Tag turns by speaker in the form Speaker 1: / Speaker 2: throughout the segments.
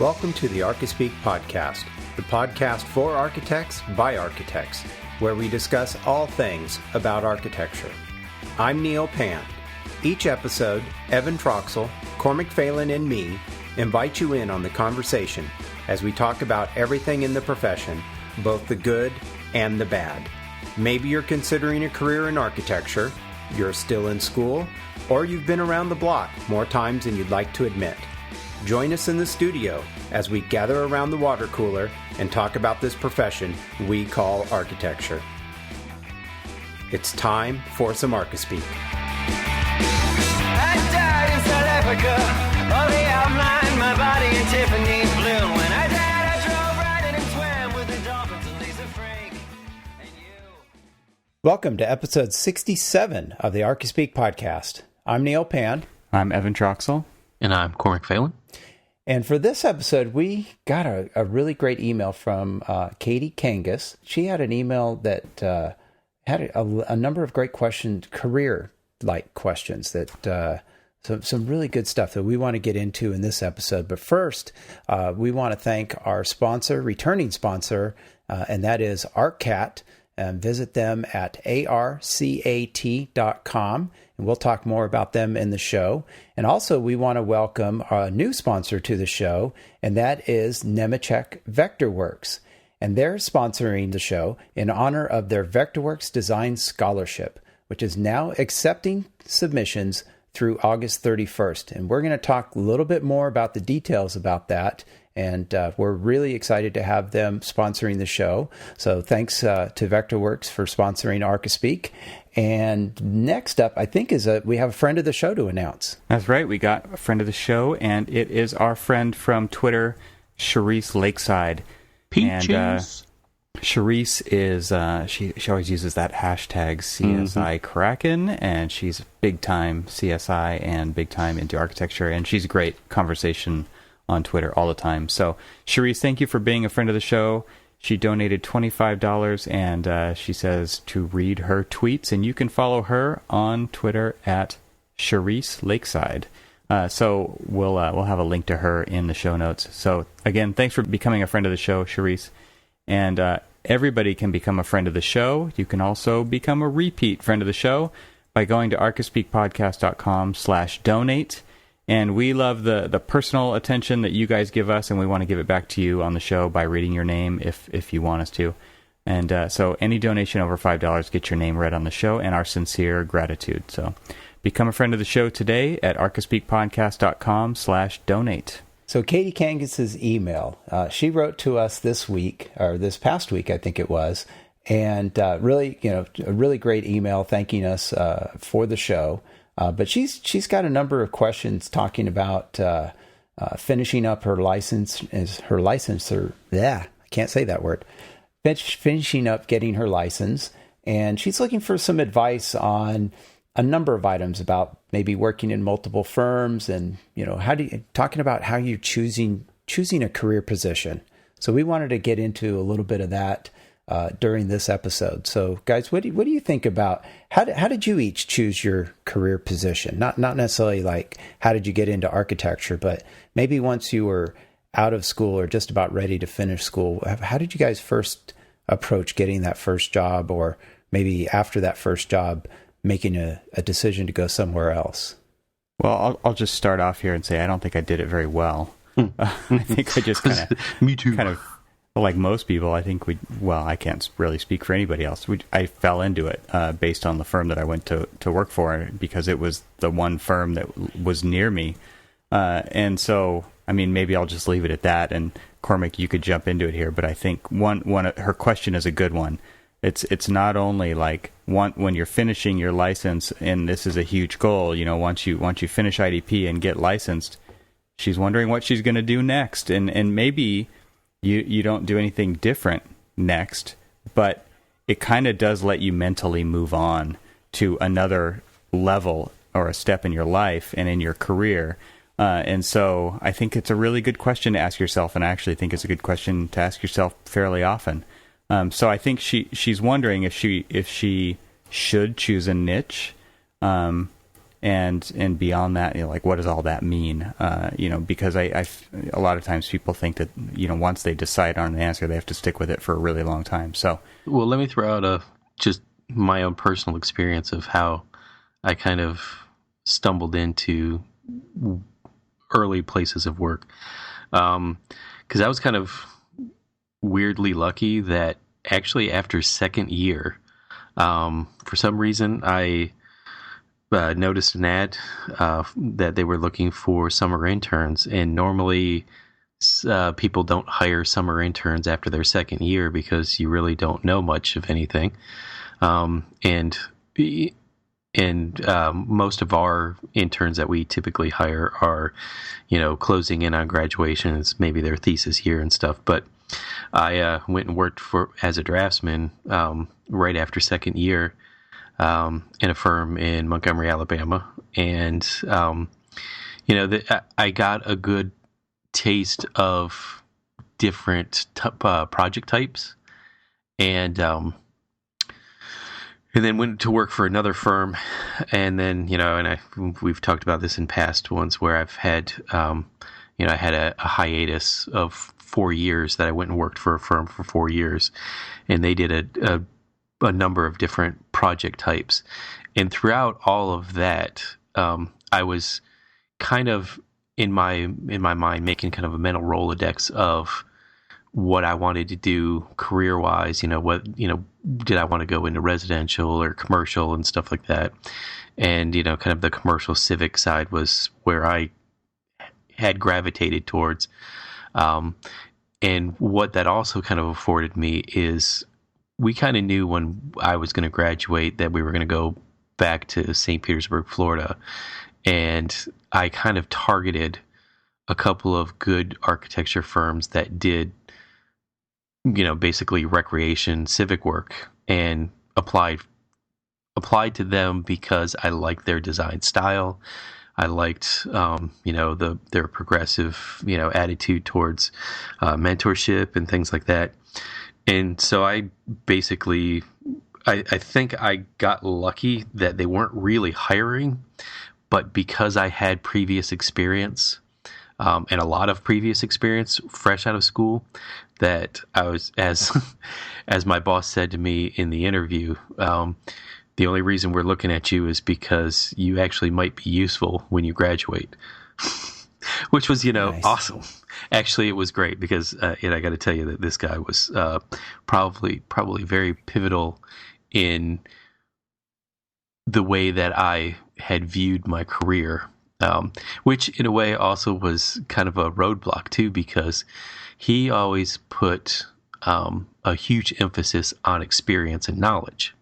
Speaker 1: welcome to the Archispeak podcast, the podcast for architects by architects, where we discuss all things about architecture. I'm Neil Pan. Each episode, Evan Troxel, Cormac Phelan, and me invite you in on the conversation as we talk about everything in the profession, both the good and the bad. Maybe you're considering a career in architecture, you're still in school, or you've been around the block more times than you'd like to admit. Join us in the studio as we gather around the water cooler and talk about this profession we call architecture. It's time for some Archispeak.
Speaker 2: I died in South Africa, only outlined my body in Tiffany blue. When I died, I drove right in and swam with the dolphins and Lisa Frank. And you.
Speaker 1: Welcome to episode 67 of the Archispeak podcast. I'm Neil Pan.
Speaker 3: I'm Evan Troxel.
Speaker 4: And I'm Cormac Phelan.
Speaker 1: And for this episode, we got a really great email from Katie Kangas. She had an email that had a number of great questions, career-like questions, that some really good stuff that we want to get into in this episode. But first, we want to thank our sponsor, returning sponsor, and that is ArcCat. Visit them at arcat.com, and we'll talk more about them in the show. And also, we want to welcome a new sponsor to the show, and that is Nemetschek Vectorworks. And they're sponsoring the show in honor of their Vectorworks Design Scholarship, which is now accepting submissions through August 31st. And we're going to talk a little bit more about the details about that. And we're really excited to have them sponsoring the show. So thanks to Vectorworks for sponsoring Archispeak. And next up, I think, we have a friend of the show to announce.
Speaker 3: That's right. We got a friend of the show, and it is our friend from Twitter, Charisse Lakeside.
Speaker 4: Peaches.
Speaker 3: And Charisse is, she always uses that hashtag CSI Kraken, and she's big time CSI and big time into architecture, and she's a great conversation on Twitter all the time. So, Charisse, thank you for being a friend of the show. She donated $25, and she says to read her tweets, and you can follow her on Twitter at Charisse Lakeside. So we'll have a link to her in the show notes. So again, thanks for becoming a friend of the show, Charisse. And everybody can become a friend of the show. You can also become a repeat friend of the show by going to archispeakpodcast.com/donate. And we love the personal attention that you guys give us, and we want to give it back to you on the show by reading your name if you want us to. And so any donation over $5 gets your name read on the show, and our sincere gratitude. So become a friend of the show today at archispeakpodcast.com/donate.
Speaker 1: So Katie Kangas' email, she wrote to us this past week, I think it was, and really, a really great email thanking us for the show. But she's got a number of questions talking about finishing up her license as her licensor. I can't say that word. Finishing up getting her license, and she's looking for some advice on a number of items about maybe working in multiple firms, and talking about how you're choosing a career position. So we wanted to get into a little bit of that during this episode. So, guys, what do you think about how did you each choose your career position? Not necessarily like how did you get into architecture, but maybe once you were out of school or just about ready to finish school, how did you guys first approach getting that first job, or maybe after that first job, making a decision to go somewhere else?
Speaker 3: Well, I'll just start off here and say I don't think I did it very well. I think I just kind of
Speaker 4: Me too.
Speaker 3: Kind of like most people, I think I can't really speak for anybody else. I fell into it based on the firm that I went to work for, because it was the one firm that was near me. And so, I mean, maybe I'll just leave it at that. And Cormac, you could jump into it here, but I think her question is a good one. It's not only like when you're finishing your license, and this is a huge goal, once you finish IDP and get licensed, she's wondering what she's going to do next. And maybe you don't do anything different next, but it kind of does let you mentally move on to another level or a step in your life and in your career. And so I think it's a really good question to ask yourself, and I actually think it's a good question to ask yourself fairly often. So I think she's wondering if she should choose a niche, and beyond that, like what does all that mean? Because a lot of times people think that once they decide on an answer, they have to stick with it for a really long time. So,
Speaker 4: well, let me throw out just my own personal experience of how I kind of stumbled into early places of work. Because I was kind of weirdly lucky that actually after second year, for some reason, I noticed an ad that they were looking for summer interns, and normally people don't hire summer interns after their second year because you really don't know much of anything, and most of our interns that we typically hire are, closing in on graduation. It's maybe their thesis year and stuff. But I went and worked as a draftsman right after second year in a firm in Montgomery, Alabama, and I got a good taste of different project types, and then went to work for another firm, and then we've talked about this in past ones where I've had I had a hiatus of 4 years that I went and worked for a firm for 4 years, and they did a number of different project types, and throughout all of that, I was kind of in my mind making kind of a mental Rolodex of what I wanted to do career-wise, did I want to go into residential or commercial and stuff like that? And, kind of the commercial civic side was where I had gravitated towards. And what that also kind of afforded me is we kind of knew when I was going to graduate that we were going to go back to St. Petersburg, Florida. And I kind of targeted a couple of good architecture firms that did basically recreation civic work, and applied to them because I liked their design style. I liked, their progressive, attitude towards mentorship and things like that. And so I basically, I think I got lucky that they weren't really hiring, but because I had previous experience, and a lot of previous experience fresh out of school, that I was, as my boss said to me in the interview, the only reason we're looking at you is because you actually might be useful when you graduate, which was, nice. Awesome. Actually, it was great because, I got to tell you that this guy was probably very pivotal in the way that I had viewed my career, which in a way also was kind of a roadblock too, because he always put a huge emphasis on experience and knowledge.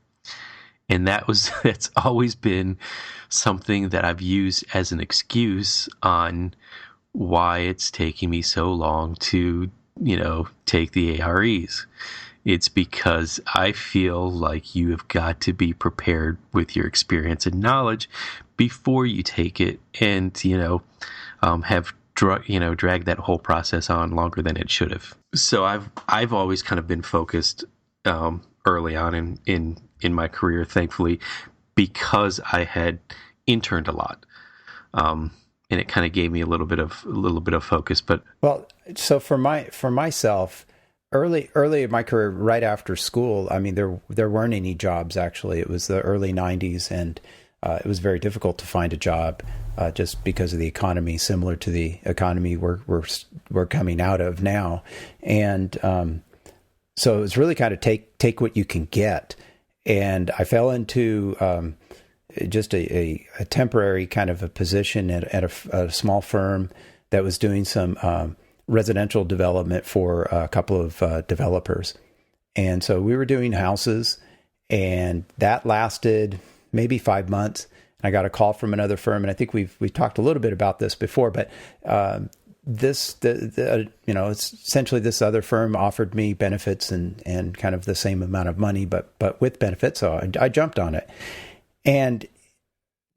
Speaker 4: And that's always been something that I've used as an excuse on why it's taking me so long to, take the AREs. It's because I feel like you have got to be prepared with your experience and knowledge before you take it, and, have dragged that whole process on longer than it should have. So I've always kind of been focused early on in my career, thankfully, because I had interned a lot, and it kind of gave me a little bit of focus. But
Speaker 1: so for myself, early in my career, right after school, I mean, there weren't any jobs actually. It was the early '90s, and it was very difficult to find a job just because of the economy, similar to the economy we're coming out of now, and so it was really kind of take what you can get. And I fell into just a temporary kind of a position at a small firm that was doing some residential development for a couple of developers. And so we were doing houses, and that lasted maybe 5 months. I got a call from another firm, and I think we've talked a little bit about this before, but it's essentially this other firm offered me benefits and kind of the same amount of money, but with benefits. So I jumped on it. And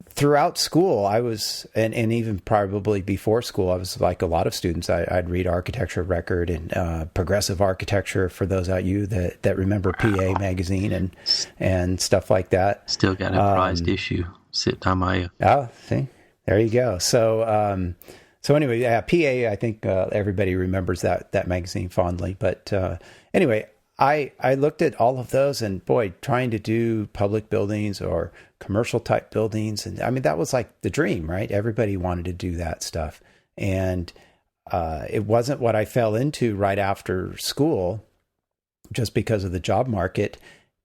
Speaker 1: throughout school, I was, and even probably before school, I was like a lot of students. I'd read Architecture Record and Progressive Architecture, for those out you that remember PA magazine and stuff like that.
Speaker 4: Still got a prized issue. sitting on my.
Speaker 1: Oh, see, there you go. So anyway, yeah, PA. I think everybody remembers that magazine fondly. But anyway, I looked at all of those, and boy, trying to do public buildings or commercial type buildings, and I mean that was like the dream, right? Everybody wanted to do that stuff, and it wasn't what I fell into right after school, just because of the job market.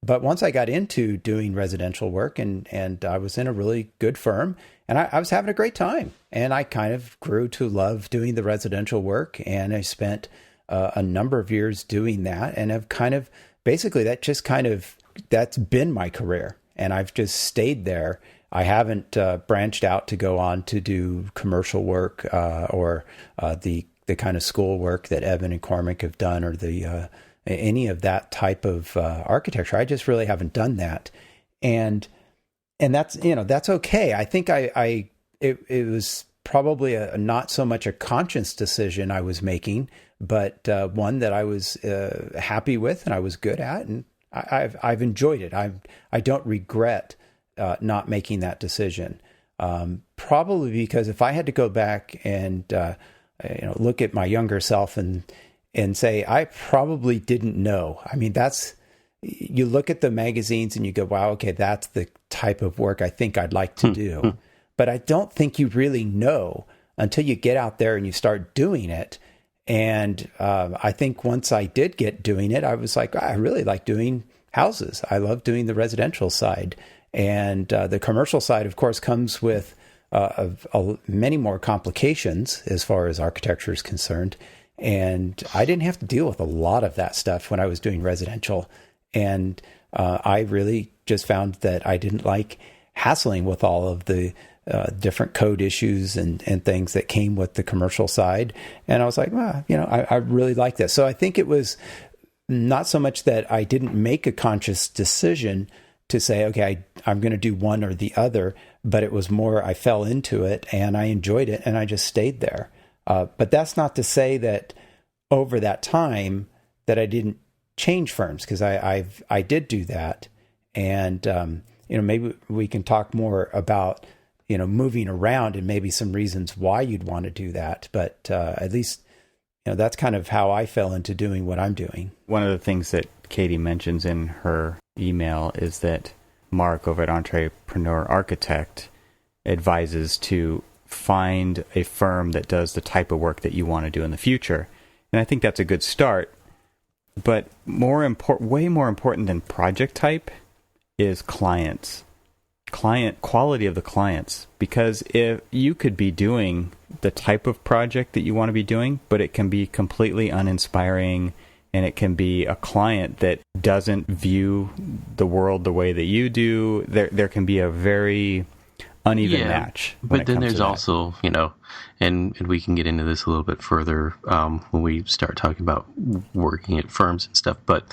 Speaker 1: But once I got into doing residential work, and I was in a really good firm, and I was having a great time, and I kind of grew to love doing the residential work, and I spent a number of years doing that, and have kind of basically that's been my career, and I've just stayed there. I haven't branched out to go on to do commercial work or the kind of school work that Evan and Cormac have done, or the any of that type of architecture. I just really haven't done that, and that's that's okay. I think it was probably not so much a conscious decision I was making, but one that I was happy with and I was good at, and I've enjoyed it. I don't regret not making that decision. Probably because if I had to go back and look at my younger self and say I probably didn't know. I mean, you look at the magazines and you go, wow, okay, that's the type of work I think I'd like to do. But I don't think you really know until you get out there and you start doing it. And I think once I did get doing it, I was like, I really like doing houses. I love doing the residential side. And the commercial side, of course, comes with many more complications as far as architecture is concerned. And I didn't have to deal with a lot of that stuff when I was doing residential. And I really just found that I didn't like hassling with all of the different code issues and things that came with the commercial side. And I was like, well, I really like this. So I think it was not so much that I didn't make a conscious decision to say, okay, I'm going to do one or the other, but it was more I fell into it and I enjoyed it and I just stayed there. But that's not to say that over that time that I didn't change firms, because I did do that. And, maybe we can talk more about, moving around and maybe some reasons why you'd want to do that. But at least, that's kind of how I fell into doing what I'm doing.
Speaker 3: One of the things that Katie mentions in her email is that Mark over at Entrepreneur Architect advises to find a firm that does the type of work that you want to do in the future. And I think that's a good start. But way more important than project type is client quality of the clients. Because if you could be doing the type of project that you want to be doing, but it can be completely uninspiring, and it can be a client that doesn't view the world the way that you do, there can be a very uneven match.
Speaker 4: But then there's also, and we can get into this a little bit further when we start talking about working at firms and stuff, but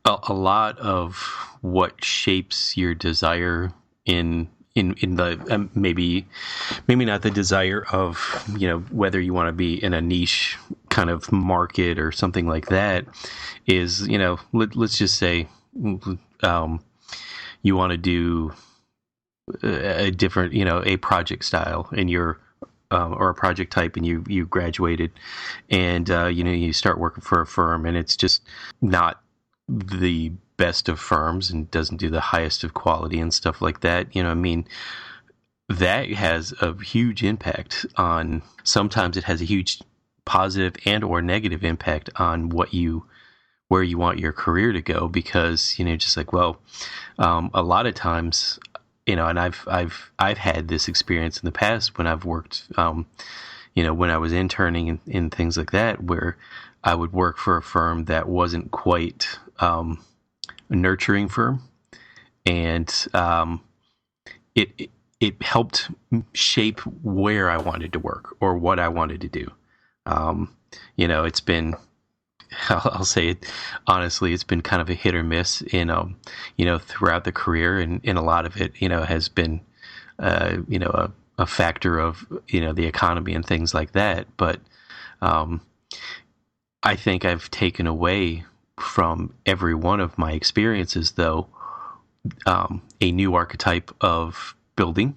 Speaker 4: a lot of what shapes your desire in the maybe not the desire of whether you want to be in a niche kind of market or something like that is let's just say you want to do a different a project style and you're or a project type and you graduated and you start working for a firm and it's just not the best of firms and doesn't do the highest of quality and stuff like that. That has a huge impact on, sometimes it has a huge positive and or negative impact on where you want your career to go, because, just like, well, a lot of times, and I've had this experience in the past when I've worked, when I was interning in things like that, where I would work for a firm that wasn't quite a nurturing firm, and it helped shape where I wanted to work or what I wanted to do. It's been, I'll say it honestly, it's been kind of a hit or miss in throughout the career, and a lot of it has been a factor of the economy and things like that. But I think I've taken away from every one of my experiences, though, a new archetype of building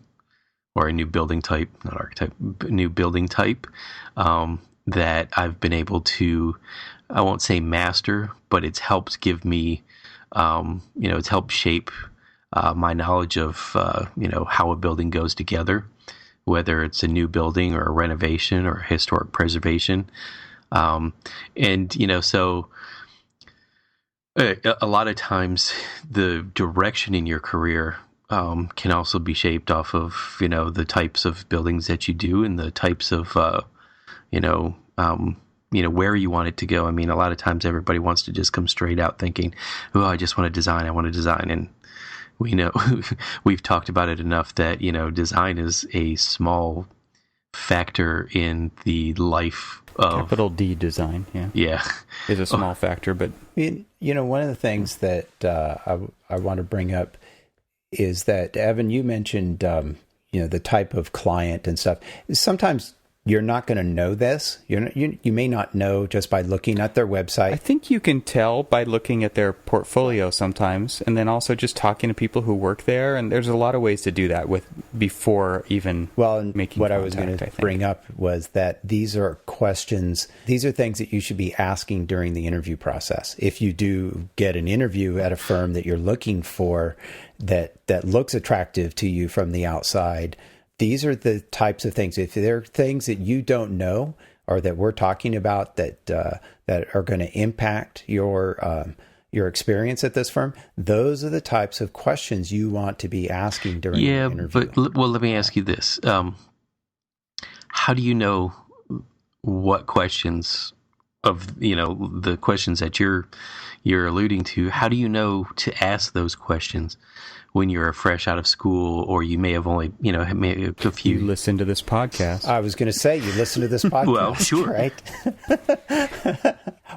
Speaker 4: or a new building type, not archetype, new building type that I've been able to, I won't say master, but it's helped give me, it's helped shape my knowledge of, how a building goes together, whether it's a new building or a renovation or historic preservation. So a lot of times the direction in your career can also be shaped off of, the types of buildings that you do and the types of, where you want it to go. I mean, a lot of times everybody wants to just come straight out thinking, oh, I just want to design. And we know we've talked about it enough that, design is a small factor in the life of
Speaker 3: capital D design. Yeah. Is a small factor, but
Speaker 1: one of the things that I want to bring up is that, Evan, you mentioned, the type of client and stuff. Sometimes you're not going to know this. You may not know just by looking at their website.
Speaker 3: I think you can tell by looking at their portfolio sometimes, and then also just talking to people who work there. And there's a lot of ways to do that before even making
Speaker 1: what
Speaker 3: contact,
Speaker 1: I was going to bring up was that these are questions. These are things that you should be asking during the interview process. If you do get an interview at a firm that you're looking for that looks attractive to you from the outside, these are the types of things. If there are things that you don't know or that we're talking about that are going to impact your experience at this firm, those are the types of questions you want to be asking during the interview.
Speaker 4: But let me ask you this: how do you know what questions of the questions that you're alluding to? How do you know to ask those questions when you're fresh out of school, or you may have only, maybe a few...
Speaker 3: You listen to this podcast.
Speaker 1: I was going to say, you listen to this podcast.
Speaker 4: Well, sure.
Speaker 1: Right?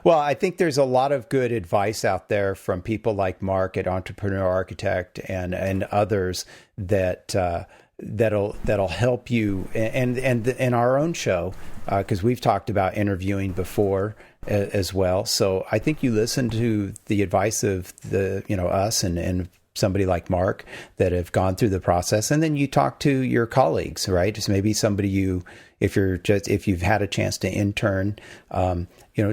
Speaker 1: Well, I think there's a lot of good advice out there from people like Mark at Entrepreneur Architect and others that'll help you, and our own show, because we've talked about interviewing before as well. So I think you listen to the advice of us and somebody like Mark that have gone through the process, and then you talk to your colleagues, right? Just maybe somebody if you've had a chance to intern,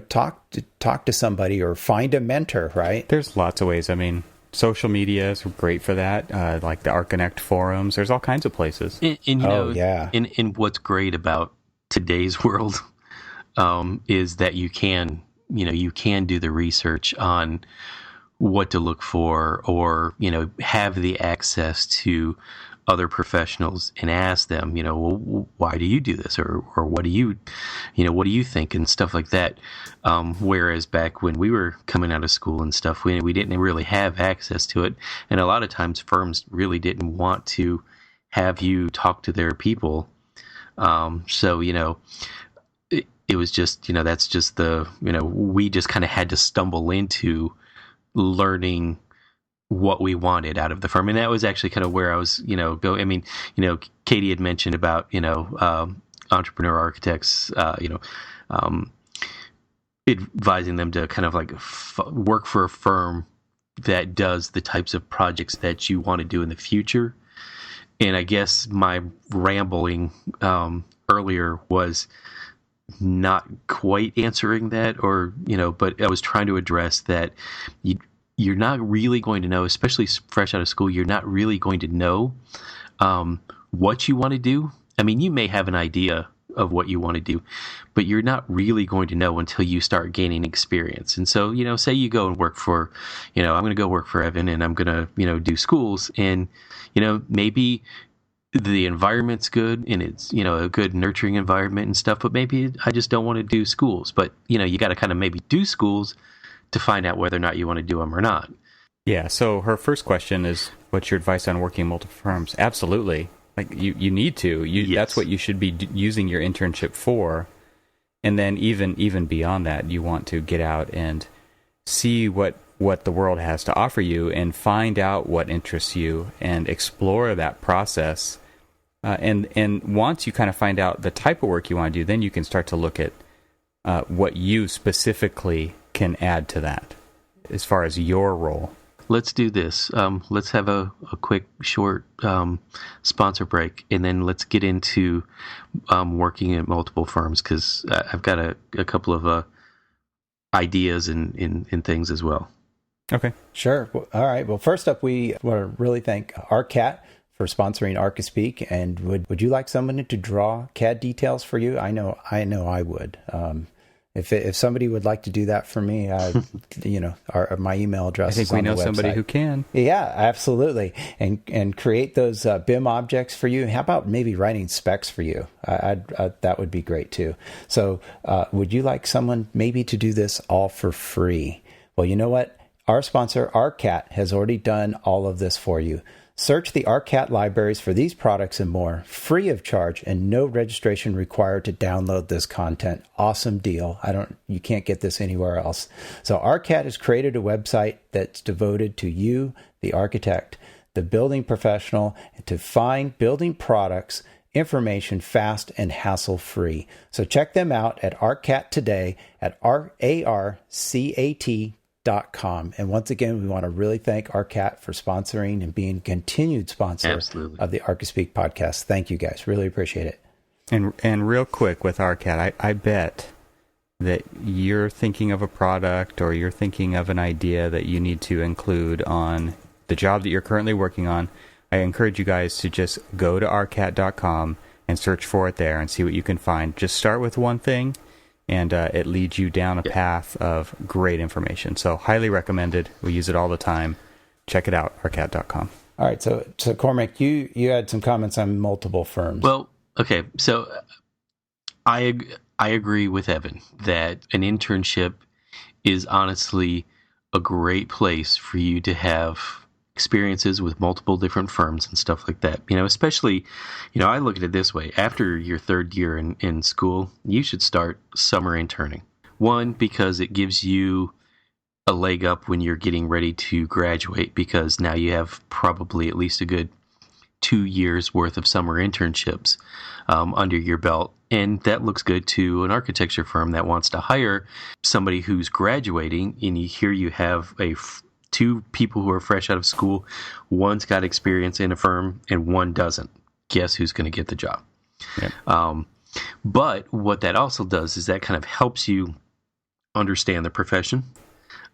Speaker 1: talk to somebody or find a mentor, right?
Speaker 3: There's lots of ways. I mean, social media is great for that, like the ArcConnect forums. There's all kinds of places.
Speaker 4: And what's great about today's world is that you can do the research on what to look for, or have the access to other professionals and ask them, well, why do you do this, or what do you think, and stuff like that. Whereas back when we were coming out of school and stuff, we didn't really have access to it, and a lot of times firms really didn't want to have you talk to their people. So it was just that's just we just kind of had to stumble into learning what we wanted out of the firm. And that was actually kind of where I was, I mean, Katie had mentioned about, Entrepreneur Architects, advising them to kind of like work for a firm that does the types of projects that you want to do in the future. And I guess my rambling earlier was not quite answering that, or but I was trying to address that you're not really going to know, especially fresh out of school, you're not really going to know what you want to do. I mean, you may have an idea of what you want to do, but you're not really going to know until you start gaining experience. And so, say you go and work for, I'm going to go work for Evan, and I'm going to, do schools, and, maybe the environment's good and it's, a good nurturing environment and stuff, but maybe I just don't want to do schools. But, you got to kind of maybe do schools to find out whether or not you want to do them or not.
Speaker 3: Yeah. So her first question is, what's your advice on working in multiple firms? Absolutely. Like you need to, yes. That's what you should be using your internship for. And then even beyond that, you want to get out and see what the world has to offer you and find out what interests you and explore that process. And once you kind of find out the type of work you want to do, then you can start to look at what you specifically can add to that as far as your role.
Speaker 4: let's do this. Let's have a quick, short sponsor break, and then let's get into working at multiple firms, because I've got a couple of ideas and things as well.
Speaker 3: Okay.
Speaker 1: Sure. Well, all right. Well, first up, we want to really thank ARCAT for sponsoring Archispeak. And would you like someone to draw CAD details for you? I know I would. If somebody would like to do that for me, my email address.
Speaker 3: I think
Speaker 1: is
Speaker 3: we
Speaker 1: on
Speaker 3: know
Speaker 1: the
Speaker 3: somebody
Speaker 1: website.
Speaker 3: who can.
Speaker 1: Yeah, absolutely, and create those BIM objects for you. How about maybe writing specs for you? That would be great too. So, would you like someone maybe to do this all for free? Well, you know what? Our sponsor, ARCAT, has already done all of this for you. Search the ARCAT libraries for these products and more, free of charge and no registration required to download this content. Awesome deal. You can't get this anywhere else. So ARCAT has created a website that's devoted to you, the architect, the building professional, and to find building products, information fast and hassle-free. So check them out at ARCAT today at ARCAT.com. And once again, we want to really thank ARCAT for sponsoring and being a continued sponsor of the Archispeak podcast. Thank you guys. Really appreciate it.
Speaker 3: And real quick with ARCAT, I bet that you're thinking of a product or you're thinking of an idea that you need to include on the job that you're currently working on. I encourage you guys to just go to arcat.com and search for it there and see what you can find. Just start with one thing, and it leads you down a path of great information. So highly recommended. We use it all the time. Check it out, arcat.com.
Speaker 1: All right. So Cormac, you had some comments on multiple firms.
Speaker 4: Well, okay. So I agree with Evan that an internship is honestly a great place for you to have experiences with multiple different firms and stuff like that. Especially, I look at it this way. After your third year in school, you should start summer interning. One, because it gives you a leg up when you're getting ready to graduate, because now you have probably at least a good 2 years worth of summer internships under your belt. And that looks good to an architecture firm that wants to hire somebody who's graduating. And here you have two people who are fresh out of school. One's got experience in a firm and one doesn't. Guess who's going to get the job?
Speaker 3: Yep.
Speaker 4: But what that also does is that kind of helps you understand the profession.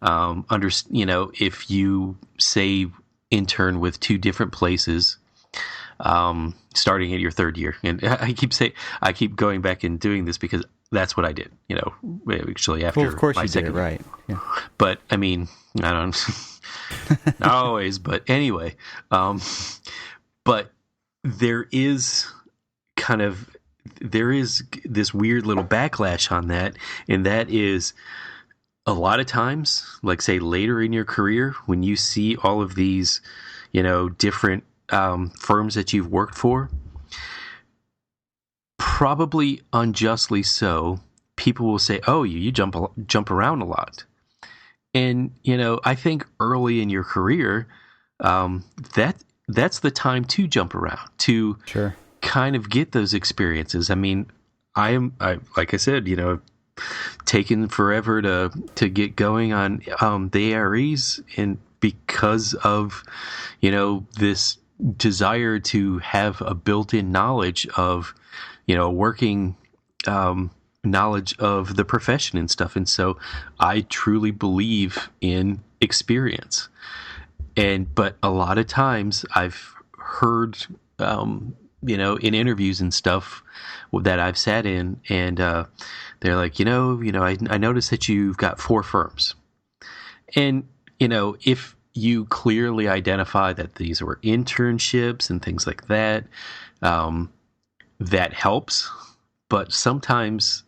Speaker 4: If you say intern with two different places, starting at your third year, and I keep going back and doing this because that's what I did. Actually after.
Speaker 3: Well, of course
Speaker 4: my
Speaker 3: you
Speaker 4: second
Speaker 3: did it right. Yeah.
Speaker 4: But I mean, I don't not always, but anyway. But there is this weird little backlash on that, and that is a lot of times, like say later in your career, when you see all of these, different firms that you've worked for, probably unjustly so, people will say, "Oh, you jump around a lot." And I think early in your career, that's the time to jump around, to kind of get those experiences. I mean, I like I said, taken forever to get going on the AREs, and because of this desire to have a built-in knowledge of working knowledge of the profession and stuff. And so I truly believe in experience. But a lot of times I've heard, in interviews and stuff that I've sat in, and they're like, I noticed that you've got 4 firms. And, if you clearly identify that these were internships and things like that, that helps. But sometimes,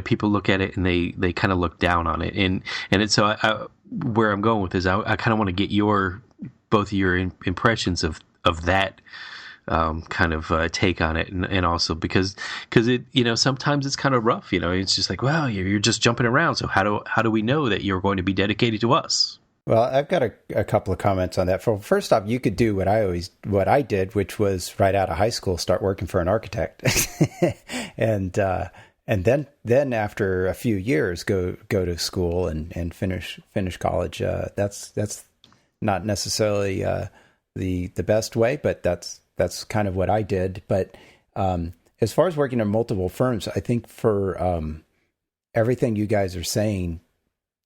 Speaker 4: people look at it and they kind of look down on it. And it's, so where I'm going with this, I kind of want to get both of your impressions of that kind of take on it, and also because it, sometimes it's kind of rough. It's just like, well, you're just jumping around. So how do we know that you're going to be dedicated to us?
Speaker 1: Well, I've got a couple of comments on that. First off, you could do what I did, which was right out of high school, start working for an architect, and then after a few years, go to school and finish college. That's not necessarily the best way, but that's kind of what I did. But as far as working in multiple firms, I think for everything you guys are saying,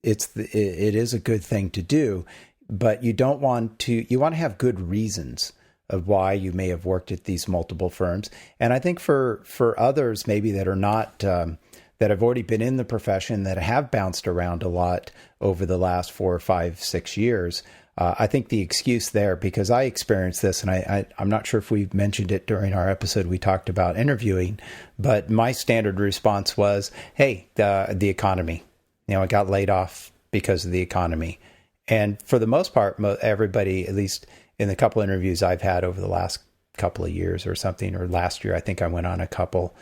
Speaker 1: it is a good thing to do, but you want to have good reasons of why you may have worked at these multiple firms. And I think for others maybe that are not, that have already been in the profession, that have bounced around a lot over the last 4 or 5, 6 years, I think the excuse there, because I experienced this, and I'm not sure if we mentioned it during our episode we talked about interviewing, but my standard response was, hey, the economy. I got laid off because of the economy. And for the most part, everybody, at least in the couple interviews I've had over the last couple of years or something, or last year, I think I went on a couple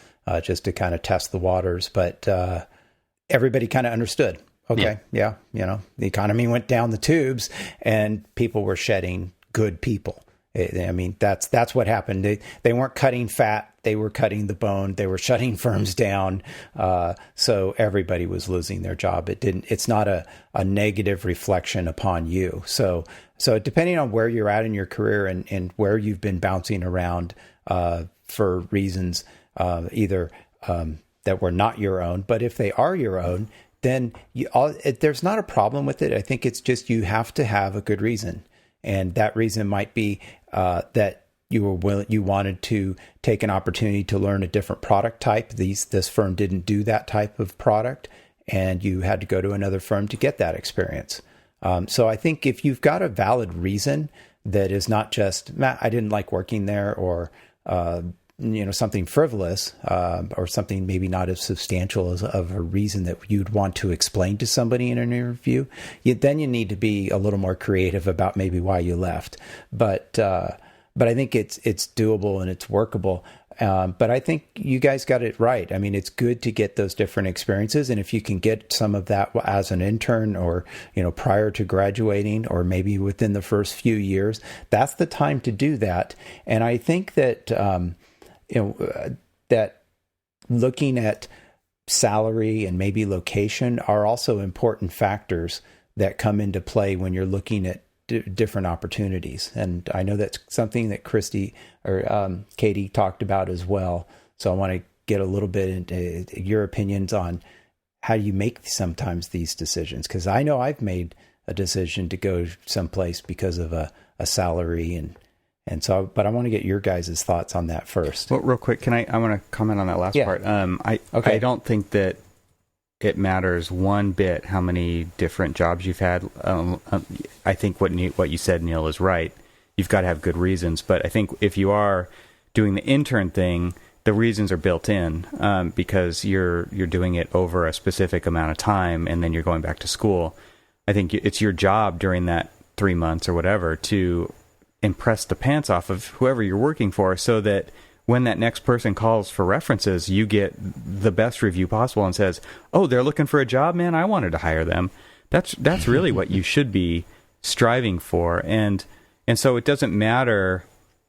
Speaker 1: just to kind of test the waters. But everybody kind of understood. Okay, yeah, the economy went down the tubes and people were shedding good people. I mean, that's what happened. They weren't cutting fat. They were cutting the bone. They were shutting firms down. So everybody was losing their job. It's not a negative reflection upon you. So depending on where you're at in your career and where you've been bouncing around for reasons either that were not your own, but if they are your own, then there's not a problem with it. I think it's just you have to have a good reason. And that reason might be that you wanted to take an opportunity to learn a different product type. This firm didn't do that type of product, and you had to go to another firm to get that experience. So I think if you've got a valid reason that is not just, I didn't like working there, or something frivolous, or something maybe not as substantial as of a reason that you'd want to explain to somebody in an interview, then you need to be a little more creative about maybe why you left. But I think it's doable and it's workable. But I think you guys got it right. I mean, it's good to get those different experiences. And if you can get some of that as an intern, or, prior to graduating, or maybe within the first few years, that's the time to do that. And I think that, that looking at salary and maybe location are also important factors that come into play when you're looking at different opportunities. And I know that's something that Christy or Katie talked about as well. So I want to get a little bit into your opinions on how you make sometimes these decisions. Because I know I've made a decision to go someplace because of a salary, and so, but I want to get your guys' thoughts on that first.
Speaker 3: Well, real quick, I want to comment on that last part.
Speaker 1: Okay.
Speaker 3: I don't think that it matters one bit how many different jobs you've had. I think what you said, Neil, is right. You've got to have good reasons. But I think if you are doing the intern thing, the reasons are built in, because you're doing it over a specific amount of time, and then you're going back to school. I think it's your job during that 3 months or whatever to impress the pants off of whoever you're working for, so that when that next person calls for references, you get the best review possible and says, "Oh, they're looking for a job, man. I wanted to hire them." That's really what you should be striving for, and so it doesn't matter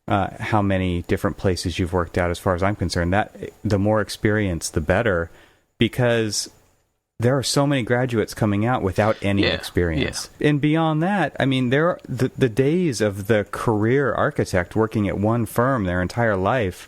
Speaker 3: how many different places you've worked at. As far as I'm concerned, that the more experience, the better, because there are so many graduates coming out without any experience. Yeah. And beyond that, I mean, there are the days of the career architect working at one firm their entire life,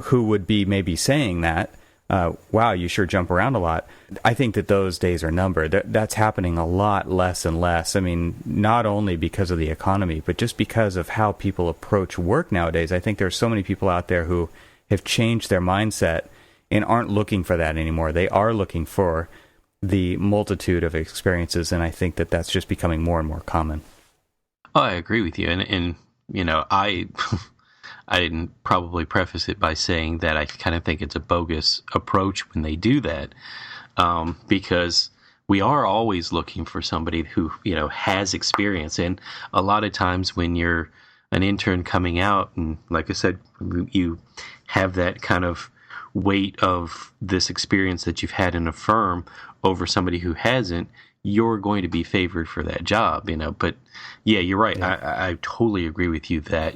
Speaker 3: who would be maybe saying that, wow, you sure jump around a lot. I think that those days are numbered. That's happening a lot less and less. I mean, not only because of the economy, but just because of how people approach work nowadays. I think there's so many people out there who have changed their mindset and aren't looking for that anymore. They are looking for the multitude of experiences, and I think that that's just becoming more and more common.
Speaker 4: Oh, I agree with you, and I didn't probably preface it by saying that I kind of think it's a bogus approach when they do that, because we are always looking for somebody who has experience, and a lot of times when you're an intern coming out, and like I said, you have that kind of weight of this experience that you've had in a firm over somebody who hasn't, you're going to be favored for that job, But yeah, you're right. Yeah. I totally agree with you that,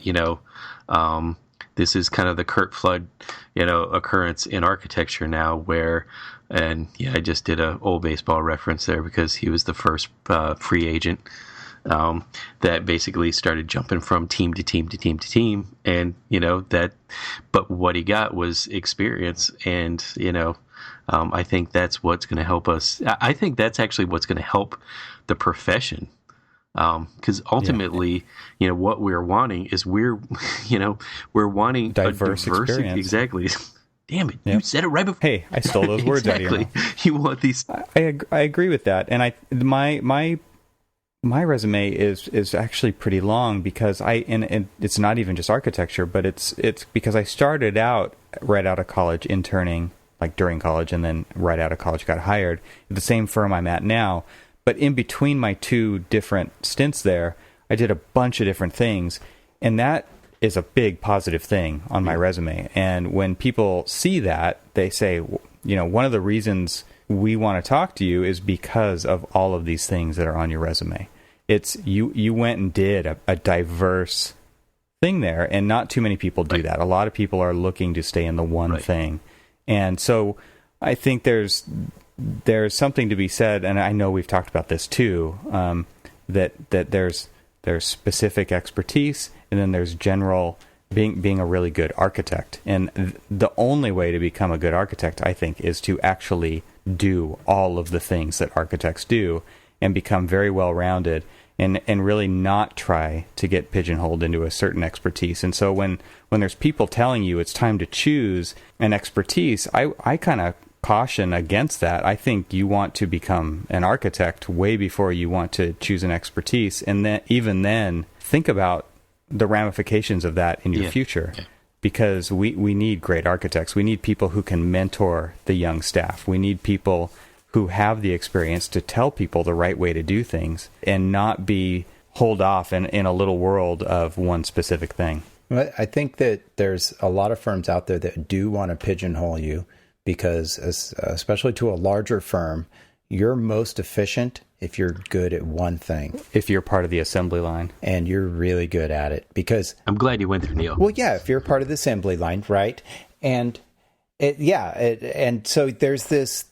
Speaker 4: this is kind of the Curt Flood, occurrence in architecture now where, and yeah, I just did a old baseball reference there because he was the first free agent that basically started jumping from team to team to team to team, and but what he got was experience, and I think that's what's going to help us. I think that's actually what's going to help the profession. Because ultimately, what we're wanting is we're wanting
Speaker 3: diverse
Speaker 4: a diversity.
Speaker 3: experience.
Speaker 4: Exactly. Damn it! Yep. You said it right before.
Speaker 3: Hey, I stole those words out of your mouth.
Speaker 4: You want these?
Speaker 3: I agree with that, and my resume is actually pretty long because and it's not even just architecture, but it's because I started out right out of college interning, like during college, and then right out of college got hired at the same firm I'm at now. But in between my two different stints there, I did a bunch of different things, and that is a big positive thing on my resume. And when people see that, they say, one of the reasons we want to talk to you is because of all of these things that are on your resume. It's you went and did a diverse thing there, and not too many people do that. A lot of people are looking to stay in the one thing. And so I think there's something to be said, and I know we've talked about this too, that there's specific expertise, and then there's general being a really good architect. And the only way to become a good architect, I think, is to actually do all of the things that architects do and become very well-rounded, and really not try to get pigeonholed into a certain expertise. And so when there's people telling you it's time to choose an expertise, I kind of caution against that. I think you want to become an architect way before you want to choose an expertise, and then even then think about the ramifications of that in your future, because we need great architects. We need people who can mentor the young staff. We need people who have the experience to tell people the right way to do things and not be holed off in a little world of one specific thing.
Speaker 1: Well, I think that there's a lot of firms out there that do want to pigeonhole you, because especially to a larger firm, you're most efficient if you're good at one thing.
Speaker 3: If you're part of the assembly line.
Speaker 1: And you're really good at it, because...
Speaker 4: I'm glad you went there, Neil.
Speaker 1: Well, yeah, if you're part of the assembly line, right? And and so there's this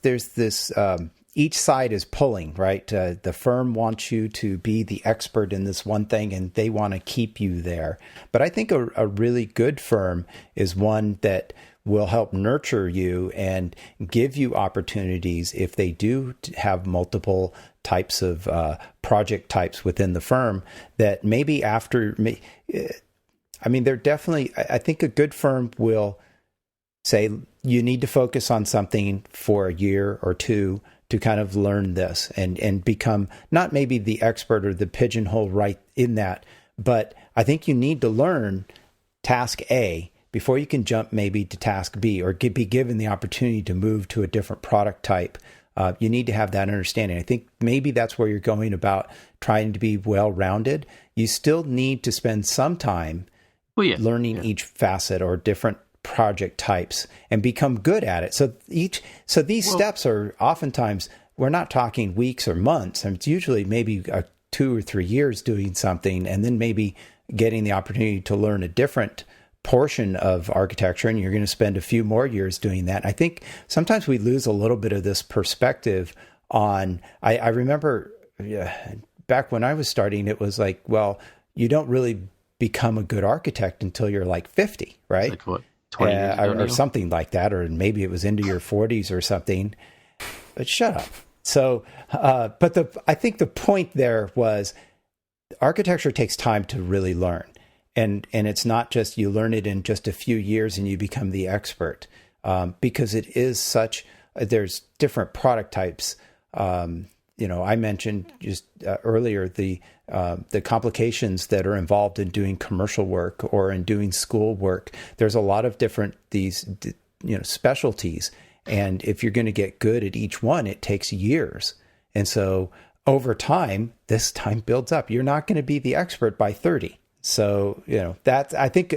Speaker 1: each side is pulling, right? The firm wants you to be the expert in this one thing, and they want to keep you there. But I think a really good firm is one that will help nurture you and give you opportunities if they do have multiple types of project types within the firm, that maybe after... they're definitely... I think a good firm will say, you need to focus on something for a year or two to kind of learn this and become not maybe the expert or the pigeonhole right in that, but I think you need to learn task A before you can jump maybe to task B, or be given the opportunity to move to a different product type. You need to have that understanding. I think maybe that's where you're going about trying to be well-rounded. You still need to spend some time learning each facet or different project types and become good at it. So these steps are oftentimes, we're not talking weeks or months. It's usually maybe 2 or 3 years doing something, and then maybe getting the opportunity to learn a different portion of architecture, and you're going to spend a few more years doing that. I think sometimes we lose a little bit of this perspective on, I remember back when I was starting, it was like, well, you don't really become a good architect until you're like 50, right?
Speaker 4: Like what? 20 years ago,
Speaker 1: or something like that, or maybe it was into your 40s or something. But shut up. So, I think the point there was, architecture takes time to really learn, and it's not just you learn it in just a few years and you become the expert, because it is there's different product types. I mentioned just earlier the complications that are involved in doing commercial work or in doing school work. There's a lot of different specialties, and if you're going to get good at each one, it takes years. And so over time, this time builds up. You're not going to be the expert by 30. So that I think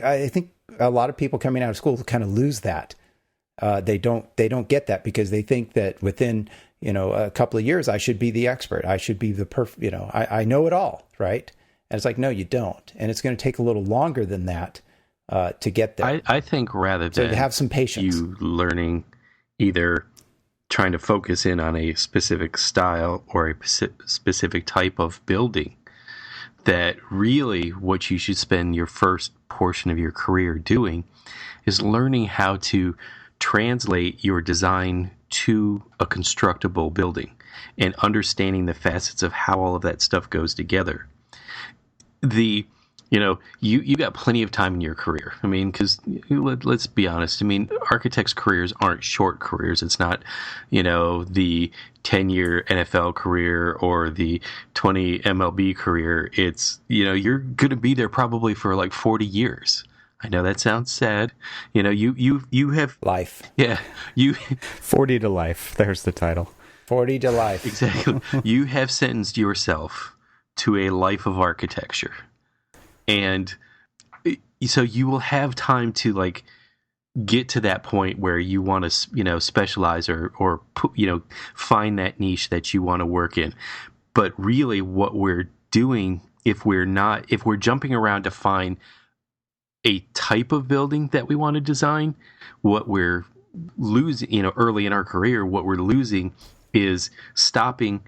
Speaker 1: a lot of people coming out of school kind of lose that. They don't get that, because they think that within a couple of years, I should be the expert. I should be the perfect, I know it all, right? And it's like, no, you don't. And it's going to take a little longer than that to get there.
Speaker 4: I think rather than
Speaker 1: to have some patience,
Speaker 4: you learning, either trying to focus in on a specific style or a specific type of building, that really what you should spend your first portion of your career doing is learning how to translate your design to a constructible building and understanding the facets of how all of that stuff goes together. You got plenty of time in your career. I mean, because let's be honest. I mean, architects' careers aren't short careers. It's not, the 10-year NFL career or the 20 MLB career. It's, you're going to be there probably for like 40 years. I know that sounds sad. You have
Speaker 1: life.
Speaker 4: Yeah, you
Speaker 3: 40 to life. There's the title.
Speaker 1: 40 to life.
Speaker 4: Exactly. You have sentenced yourself to a life of architecture. And so you will have time to get to that point where you want to, specialize or find that niche that you want to work in. But really what we're doing, if we're jumping around to find a type of building that we want to design, what we're losing, early in our career, what we're losing is stopping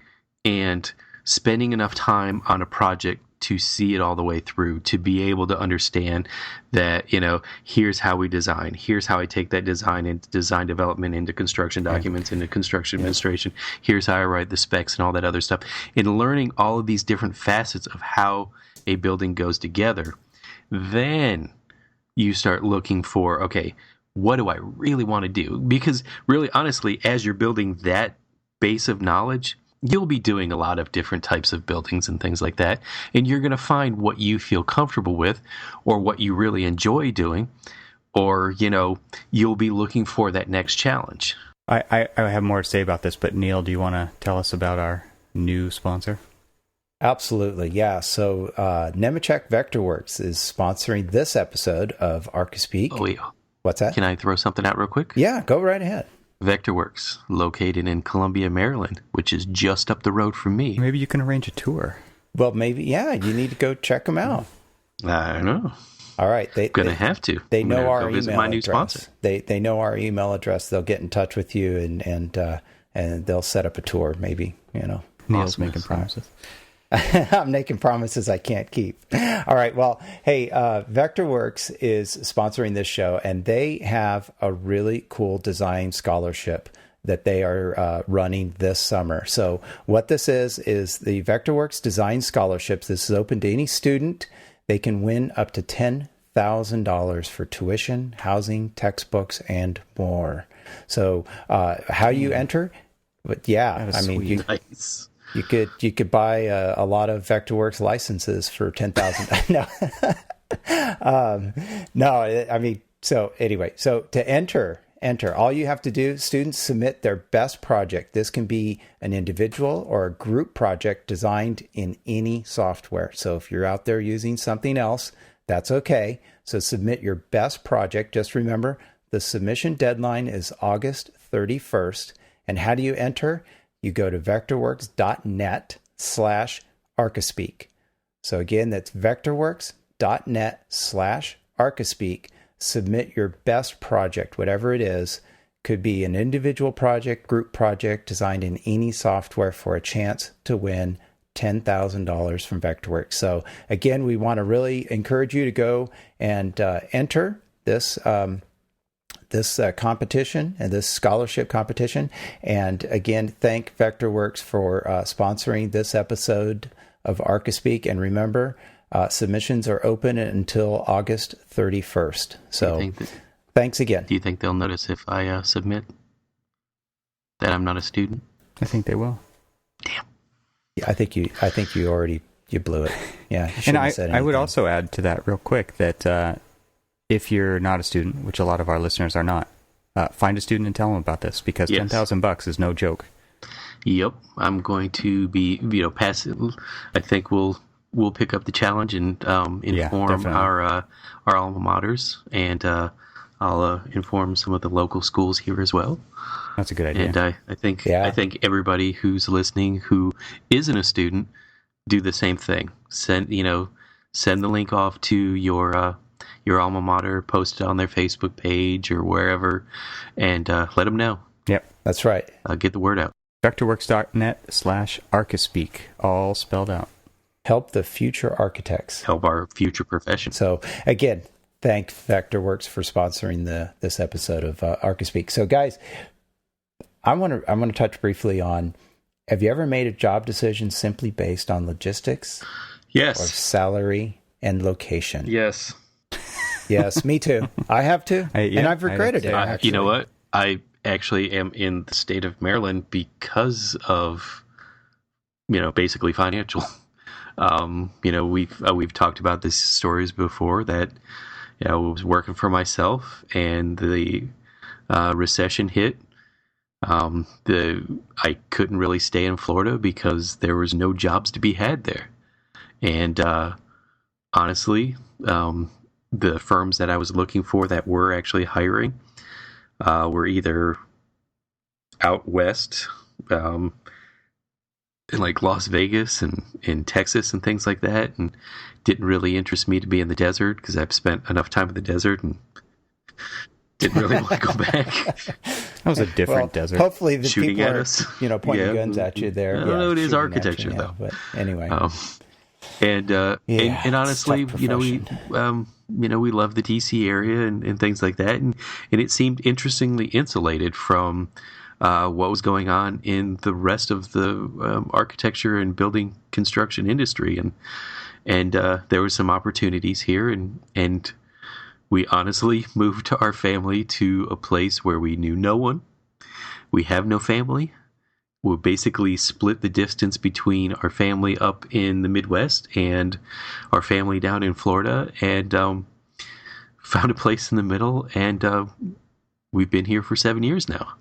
Speaker 4: and spending enough time on a project to see it all the way through, to be able to understand that, here's how we design, here's how I take that design into design development, into construction documents, into construction administration, here's how I write the specs and all that other stuff. In learning all of these different facets of how a building goes together, then you start looking for, okay, what do I really want to do? Because really, honestly, as you're building that base of knowledge, you'll be doing a lot of different types of buildings and things like that. And you're going to find what you feel comfortable with or what you really enjoy doing. Or, you'll be looking for that next challenge.
Speaker 3: I have more to say about this, but Neil, do you want to tell us about our new sponsor?
Speaker 1: Absolutely, yeah. So Nemetschek Vectorworks is sponsoring this episode of Archispeak.
Speaker 4: Oh, wait.
Speaker 1: What's that?
Speaker 4: Can I throw something out real quick?
Speaker 1: Yeah, go right ahead.
Speaker 4: Vectorworks, located in Columbia, Maryland, which is just up the road from me.
Speaker 3: Maybe you can arrange a tour.
Speaker 1: Well, maybe, yeah, you need to go check them out.
Speaker 4: I don't know.
Speaker 1: All right.
Speaker 4: Gonna have to.
Speaker 1: They know our
Speaker 4: visit
Speaker 1: email
Speaker 4: my new
Speaker 1: address.
Speaker 4: sponsor.
Speaker 1: They know our email address. They'll get in touch with you and they'll set up a tour, maybe,
Speaker 3: Neil's
Speaker 4: Awesome.
Speaker 3: making promises.
Speaker 1: I'm making promises I can't keep. All right. Well, hey, Vectorworks is sponsoring this show, and they have a really cool design scholarship that they are running this summer. So what this is the Vectorworks Design Scholarships. This is open to any student. They can win up to $10,000 for tuition, housing, textbooks, and more. So how you enter? But yeah, I mean,
Speaker 4: Nice.
Speaker 1: You could buy a lot of Vectorworks licenses for $10,000. No, I mean, so anyway, so to enter, all you have to do, students submit their best project. This can be an individual or a group project designed in any software. So if you're out there using something else, that's okay. So submit your best project. Just remember, the submission deadline is August 31st. And how do you enter? You go to vectorworks.net/Archispeak. So again, that's vectorworks.net/Archispeak. Submit your best project, whatever it is. Could be an individual project, group project, designed in any software for a chance to win $10,000 from Vectorworks. So again, we want to really encourage you to go and enter this competition and this scholarship competition. And again, thank Vectorworks for sponsoring this episode of Archispeak. And remember, submissions are open until August 31st. So thanks again.
Speaker 4: Do you think they'll notice if I submit that I'm not a student?
Speaker 3: I think they will.
Speaker 4: Damn.
Speaker 1: Yeah, I think you already blew it. Yeah.
Speaker 3: And I would also add to that real quick that if you're not a student, which a lot of our listeners are not, find a student and tell them about this, because
Speaker 4: Yes.
Speaker 3: $10,000 is no joke.
Speaker 4: Yep, I'm going to be, pass it. I think we'll pick up the challenge and inform our alma maters, and I'll inform some of the local schools here as well.
Speaker 3: That's a good idea.
Speaker 4: And I think everybody who's listening who isn't a student, do the same thing. Send the link off to your alma mater, post it on their Facebook page or wherever, and let them know.
Speaker 3: Yep,
Speaker 1: that's right.
Speaker 4: Get the word out.
Speaker 3: Vectorworks.net/Archispeak, all spelled out.
Speaker 1: help the future architects.
Speaker 4: Help our future profession.
Speaker 1: So again, thank Vectorworks for sponsoring this episode of ArchiSpeak. So guys, I want to touch briefly on, have you ever made a job decision simply based on logistics?
Speaker 4: Yes.
Speaker 1: Or salary and location?
Speaker 4: Yes.
Speaker 1: Yes, me too. I have too. And I've regretted it.
Speaker 4: You know what? I actually am in the state of Maryland because of, basically financial. We've talked about these stories before that, I was working for myself and the recession hit. I couldn't really stay in Florida because there was no jobs to be had there. And honestly, the firms that I was looking for that were actually hiring were either out west, in like Las Vegas and in Texas and things like that, and didn't really interest me to be in the desert because I've spent enough time in the desert and didn't really want to go back.
Speaker 3: That was a different desert.
Speaker 1: Hopefully the
Speaker 4: Shooting
Speaker 1: people
Speaker 4: at
Speaker 1: are,
Speaker 4: us.
Speaker 1: pointing guns at you there.
Speaker 4: I don't know, it is architecture though.
Speaker 1: But anyway.
Speaker 4: And honestly,
Speaker 1: tough
Speaker 4: we
Speaker 1: profession.
Speaker 4: we love the DC area and things like that, and it seemed interestingly insulated from what was going on in the rest of the architecture and building construction industry, and there were some opportunities here, and we honestly moved our family to a place where we knew no one. We have no family. We basically split the distance between our family up in the Midwest and our family down in Florida, and found a place in the middle, and we've been here for 7 years now.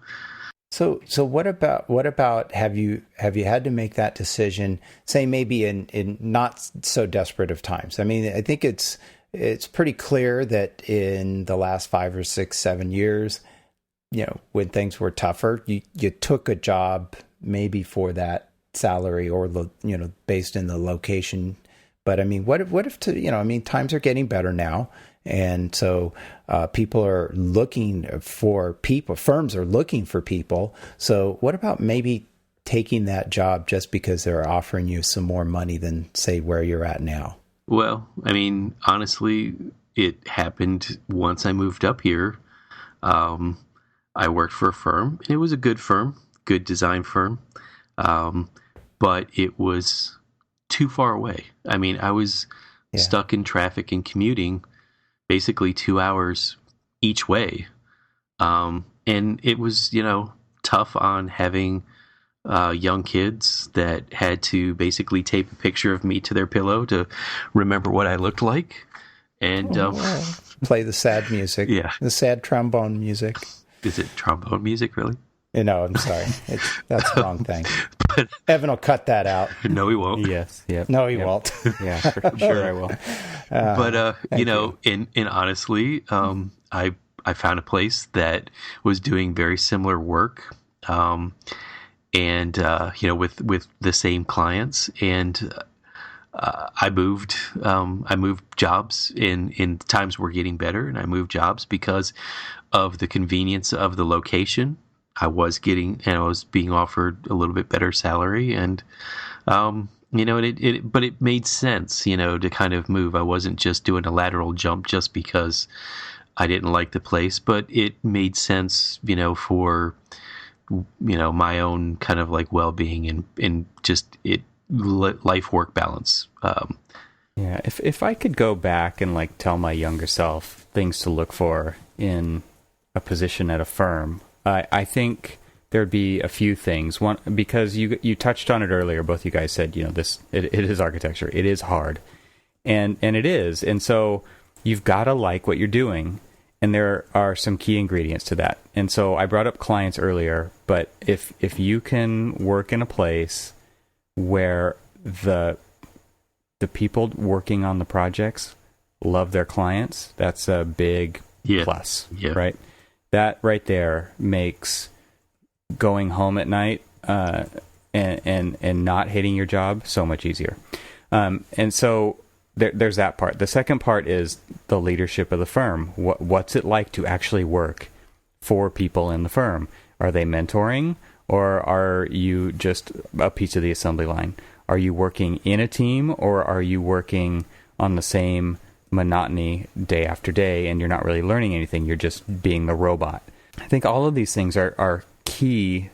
Speaker 1: So what about have you had to make that decision, say maybe in not so desperate of times? I mean, I think it's pretty clear that in the last 5 or 6, 7 years, when things were tougher, you took a job maybe for that salary or based in the location. But I mean, what if times are getting better now, and so people are looking for people. Firms are looking for people. So what about maybe taking that job just because they're offering you some more money than, say, where you're at now?
Speaker 4: Well, I mean, honestly, it happened once I moved up here. I worked for a firm, and it was a good firm, good design firm, but it was too far away. I mean, I was stuck in traffic and commuting basically 2 hours each way. And it was, tough on having young kids that had to basically tape a picture of me to their pillow to remember what I looked like. And
Speaker 1: play the sad music.
Speaker 4: Yeah.
Speaker 1: The sad trombone music.
Speaker 4: Is it trombone music, really?
Speaker 1: No, I'm sorry. That's the wrong thing. But Evan will cut that out.
Speaker 4: No, he won't.
Speaker 3: Yes. Yep.
Speaker 1: No, he won't.
Speaker 3: Yeah, for sure I will.
Speaker 4: But and honestly, I found a place that was doing very similar work, and with the same clients, and I moved jobs in times were getting better, and I moved jobs because of the convenience of the location. I was being offered a little bit better salary, and but it made sense, to kind of move. I wasn't just doing a lateral jump just because I didn't like the place, but it made sense, for my own kind of like well-being and just life work balance.
Speaker 3: Yeah, if I could go back and like tell my younger self things to look for in a position at a firm, I think there'd be a few things. One, because you touched on it earlier, both you guys said, it is architecture. It is hard. And it is. And so you've got to like what you're doing. And there are some key ingredients to that. And so I brought up clients earlier, but if you can work in a place where the people working on the projects love their clients, that's a big plus, right? That right there makes going home at night and not hating your job so much easier. And so there's that part. The second part is the leadership of the firm. What's it like to actually work for people in the firm? Are they mentoring, or are you just a piece of the assembly line? are you working in a team, or are you working on the same monotony day after day and you're not really learning anything? You're just being the robot. I think all of these things are key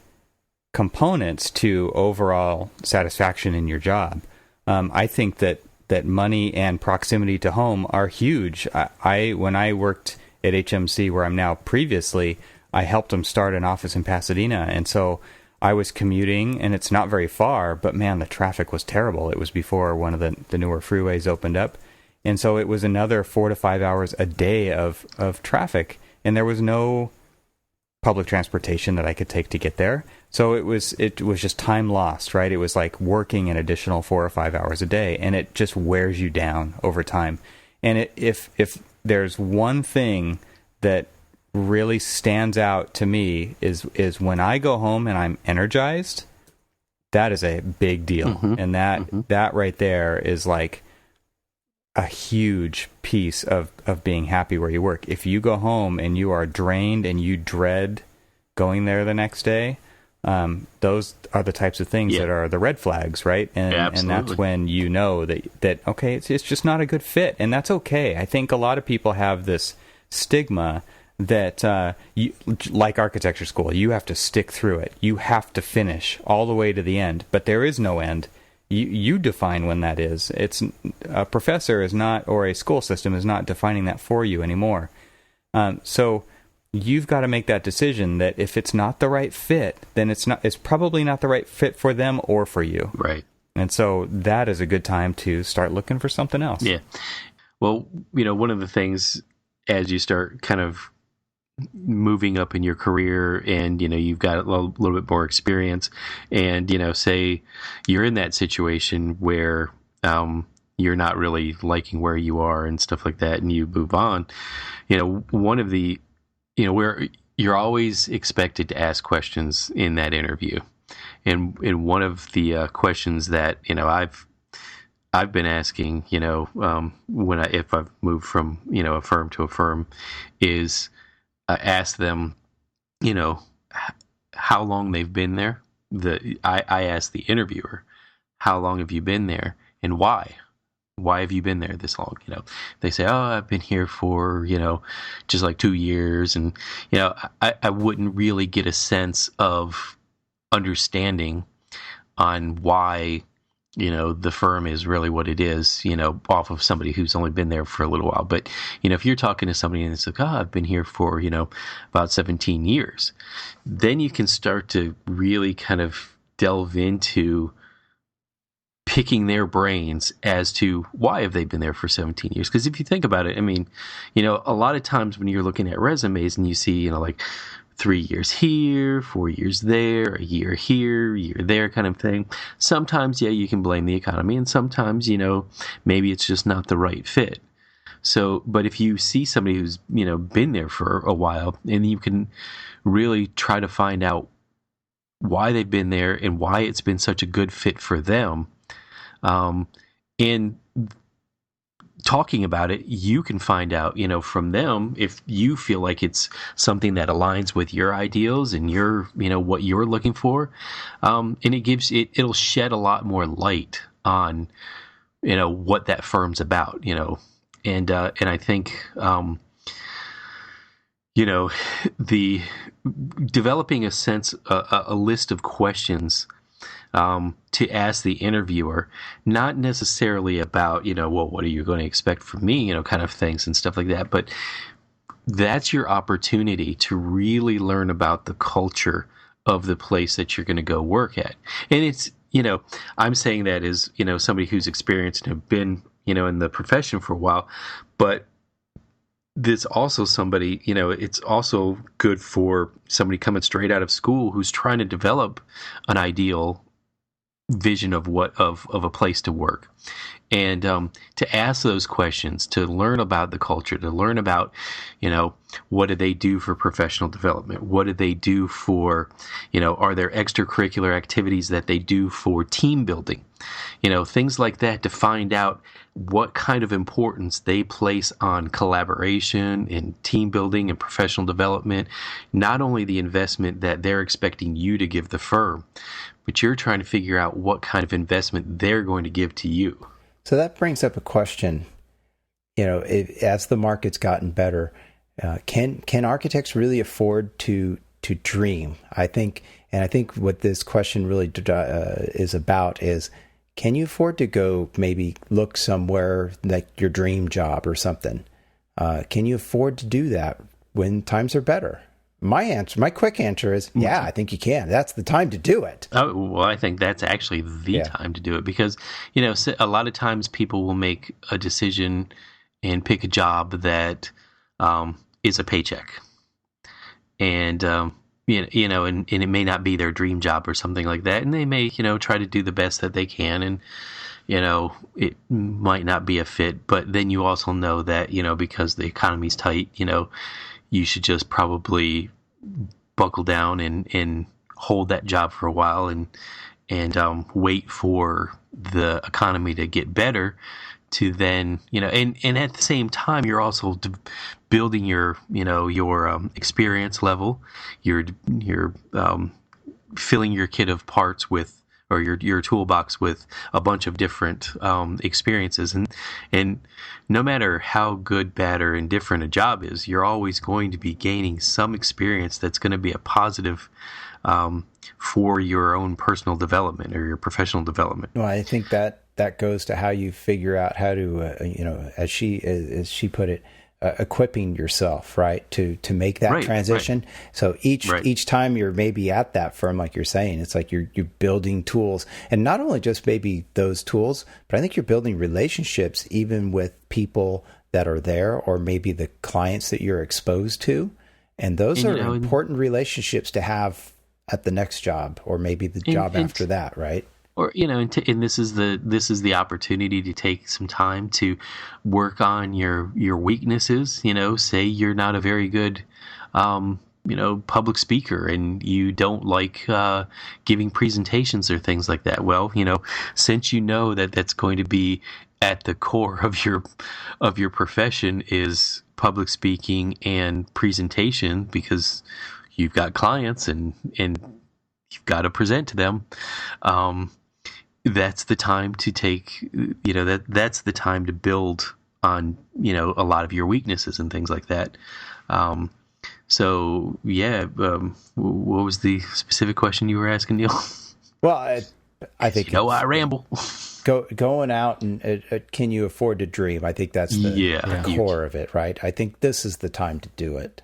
Speaker 3: components to overall satisfaction in your job. I think that money and proximity to home are huge. When I worked at HMC, where I'm now previously, I helped them start an office in Pasadena. And so I was commuting, and it's not very far, but man, the traffic was terrible. It was before one of the newer freeways opened up. And so it was another 4 to 5 hours a day of traffic. And there was no public transportation that I could take to get there. So it was just time lost, right? It was like working an additional 4 or 5 hours a day, and it just wears you down over time. And if there's one thing that really stands out to me is when I go home and I'm energized, that is a big deal. And that right there is like a huge piece of being happy where you work. If you go home and you are drained and you dread going there the next day, those are the types of things that are the red flags, right? And that's when you know that okay, it's just not a good fit, and that's okay. I think a lot of people have this stigma that you, like architecture school, you have to stick through it. You have to finish all the way to the end, but there is no end. You define when that is. It's a professor is not, or a school system is not defining that for you anymore. So you've got to make that decision that if it's not the right fit, then it's probably not the right fit for them or for you.
Speaker 4: Right.
Speaker 3: And so that is a good time to start looking for something else.
Speaker 4: Yeah. Well, one of the things as you start kind of moving up in your career and, you've got a little bit more experience and, say you're in that situation where you're not really liking where you are and stuff like that, and you move on, one of the, where you're always expected to ask questions in that interview. And one of the questions that, I've been asking, if I've moved from, a firm to a firm is ask them, how long they've been there. I asked the interviewer, how long have you been there and why? Why have you been there this long? They say, oh, I've been here for, just like 2 years. And, I wouldn't really get a sense of understanding on why, the firm is really what it is, off of somebody who's only been there for a little while. But, if you're talking to somebody and it's like, oh, I've been here for, about 17 years, then you can start to really kind of delve into picking their brains as to why have they been there for 17 years. Because if you think about it, I mean, a lot of times when you're looking at resumes and you see, like 3 years here, 4 years there, a year here, a year there kind of thing. Sometimes, you can blame the economy, and sometimes, maybe it's just not the right fit. So, but if you see somebody who's, been there for a while, and you can really try to find out why they've been there and why it's been such a good fit for them, and talking about it, you can find out, from them if you feel like it's something that aligns with your ideals and your, what you're looking for. And it'll shed a lot more light on, what that firm's about, and I think, the developing a list of questions to ask the interviewer, not necessarily about, well, what are you going to expect from me, kind of things and stuff like that. But that's your opportunity to really learn about the culture of the place that you're going to go work at. And it's, I'm saying that as, somebody who's experienced and have been, in the profession for a while, but there's also somebody, it's also good for somebody coming straight out of school who's trying to develop an ideal vision of a place to work, and to ask those questions, to learn about the culture, to learn about, what do they do for professional development? What do they do for, are there extracurricular activities that they do for team building? things like that, to find out what kind of importance they place on collaboration and team building and professional development. Not only the investment that they're expecting you to give the firm, but you're trying to figure out what kind of investment they're going to give to you.
Speaker 1: So that brings up a question. As the market's gotten better, can architects really afford to dream? I think what this question really is about is, can you afford to go maybe look somewhere like your dream job or something? Can you afford to do that when times are better? My quick answer is, yeah, I think you can. That's the time to do it.
Speaker 4: Oh, well, I think that's actually the time to do it, because, a lot of times people will make a decision and pick a job that is a paycheck. And, and it may not be their dream job or something like that. And they may, try to do the best that they can. And, it might not be a fit. But then you also know that, because the economy's tight, you should just probably buckle down and hold that job for a while and wait for the economy to get better, to then, and at the same time, you're also building your experience level. You're filling your kit of parts with, or your toolbox with a bunch of different experiences. And no matter how good, bad, or indifferent a job is, you're always going to be gaining some experience that's going to be a positive for your own personal development or your professional development.
Speaker 1: Well, I think that goes to how you figure out how to, as she put it, equipping yourself, right, to make that transition. Right. So each time you're maybe at that firm, like you're saying, it's like you're building tools, and not only just maybe those tools, but I think you're building relationships even with people that are there, or maybe the clients that you're exposed to, and those are important relationships to have at the next job, or maybe the job after that, right?
Speaker 4: Or, and this is the opportunity to take some time to work on your weaknesses. Say you're not a very good, public speaker, and you don't like giving presentations or things like that. Well, since you know that that's going to be at the core of your profession is public speaking and presentation, because you've got clients and you've got to present to them. That's the time to take, that's the time to build on, a lot of your weaknesses and things like that. What was the specific question you were asking, Neil?
Speaker 1: Well, I think
Speaker 4: I ramble.
Speaker 1: Going out and can you afford to dream? I think that's the core of it, right? I think this is the time to do it.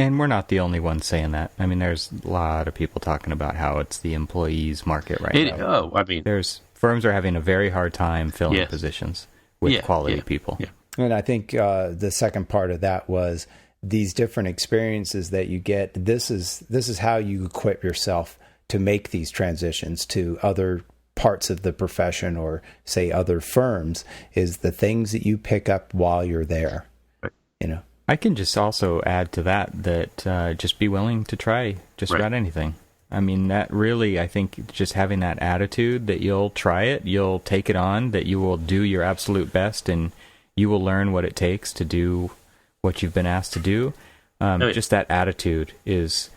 Speaker 3: And we're not the only ones saying that. I mean, there's a lot of people talking about how it's the employees market now. There's firms are having a very hard time filling positions with quality people. Yeah.
Speaker 1: And I think the second part of that was these different experiences that you get. This is how you equip yourself to make these transitions to other parts of the profession, or say other firms, is the things that you pick up while you're there. Right.
Speaker 3: I can just also add to that just be willing to try just about anything. I mean, that really, I think just having that attitude that you'll try it, you'll take it on, that you will do your absolute best, and you will learn what it takes to do what you've been asked to do. Just that attitude is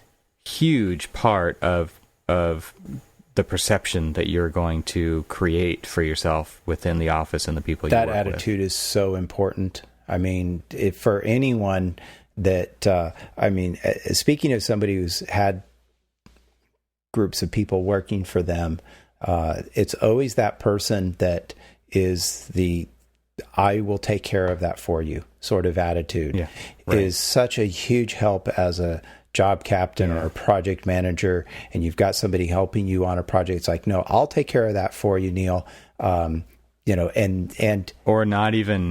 Speaker 3: huge part of the perception that you're going to create for yourself within the office and the people you work with.
Speaker 1: That attitude is so important. I mean, for anyone that, speaking of somebody who's had groups of people working for them, it's always that person that is the I will take care of that for you sort of attitude is such a huge help as a job captain or a project manager, and you've got somebody helping you on a project. It's like, no, I'll take care of that for you, Neil. And
Speaker 3: or not even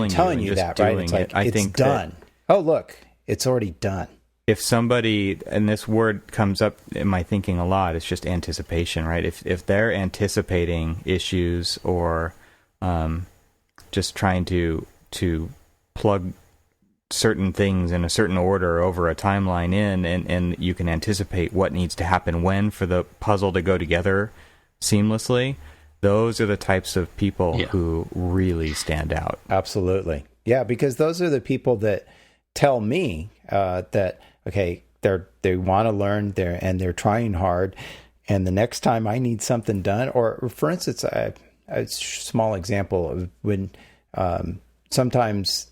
Speaker 1: telling you that, right? It's like, it's done. Oh, look, it's already done.
Speaker 3: If somebody, and this word comes up in my thinking a lot, it's just anticipation, right? If they're anticipating issues, or just trying to plug certain things in a certain order over a timeline and you can anticipate what needs to happen when for the puzzle to go together seamlessly, those are the types of people
Speaker 4: Yeah.
Speaker 3: who really stand out.
Speaker 1: Absolutely. Yeah, because those are the people that tell me that, okay, they want to learn and they're trying hard. And the next time I need something done, or for instance, a small example of when sometimes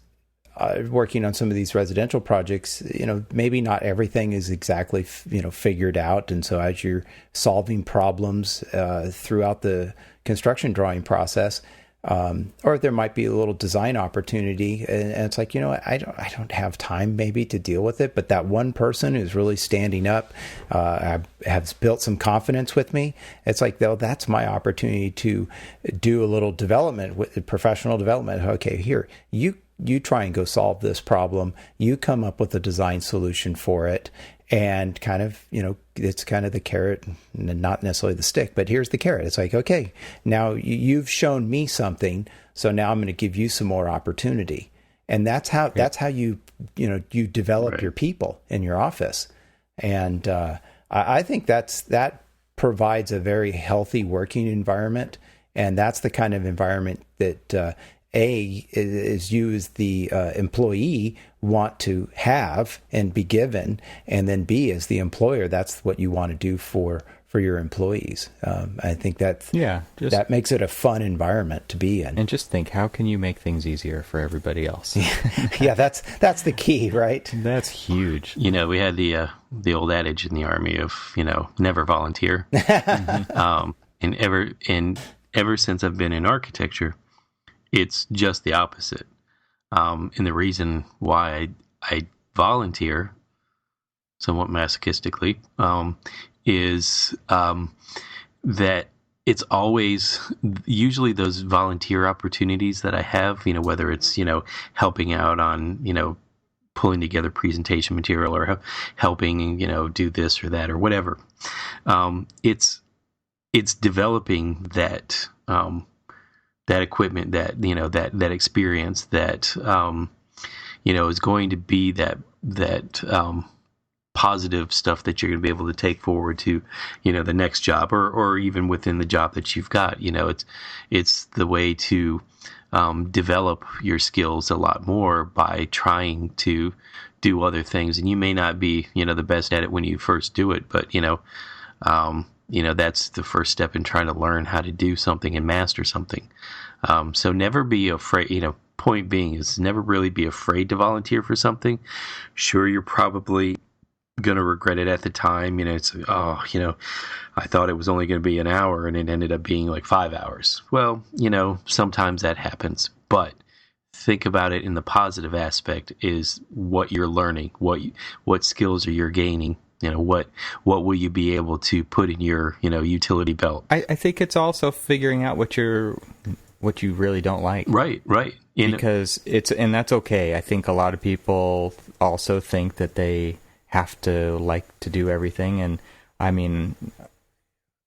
Speaker 1: working on some of these residential projects, maybe not everything is exactly, figured out. And so as you're solving problems throughout the construction drawing process, or there might be a little design opportunity, and it's like, I don't have time maybe to deal with it, but that one person who's really standing up has built some confidence with me. It's like, though, that's my opportunity to do a little development, with professional development. Okay, here, you try and go solve this problem. You come up with a design solution for it. And kind of, it's kind of the carrot, not necessarily the stick, but here's the carrot. It's like, okay, now you've shown me something, so now I'm going to give you some more opportunity. And that's how you develop your people in your office. And I think that provides a very healthy working environment. And that's the kind of environment that is you as the employee want to have and be given, and then B, as the employer, that's what you want to do for your employees. I think that makes it a fun environment to be in.
Speaker 3: And just think, how can you make things easier for everybody else?
Speaker 1: Yeah, that's the key, right?
Speaker 3: That's huge.
Speaker 4: We had the old adage in the Army of never volunteer. And ever since I've been in architecture, it's just the opposite. And the reason why I volunteer, somewhat masochistically, is that it's always usually those volunteer opportunities that I have, whether it's, helping out on, pulling together presentation material or helping, do this or that or whatever. It's developing that, that equipment, that that experience, that is going to be that positive stuff that you're going to be able to take forward to the next job, or even within the job that you've got. It's the way to develop your skills a lot more by trying to do other things, and you may not be the best at it when you first do it, but that's the first step in trying to learn how to do something and master something. So never be afraid, point being is never really be afraid to volunteer for something. Sure, you're probably going to regret it at the time. It's, I thought it was only going to be an hour and it ended up being like 5 hours. Well, sometimes that happens, but think about it in the positive aspect is what you're learning, what skills are you gaining. What will you be able to put in your, utility belt?
Speaker 3: I think it's also figuring out what you really don't like.
Speaker 4: Right.
Speaker 3: Because and that's okay. I think a lot of people also think that they have to like to do everything. And I mean,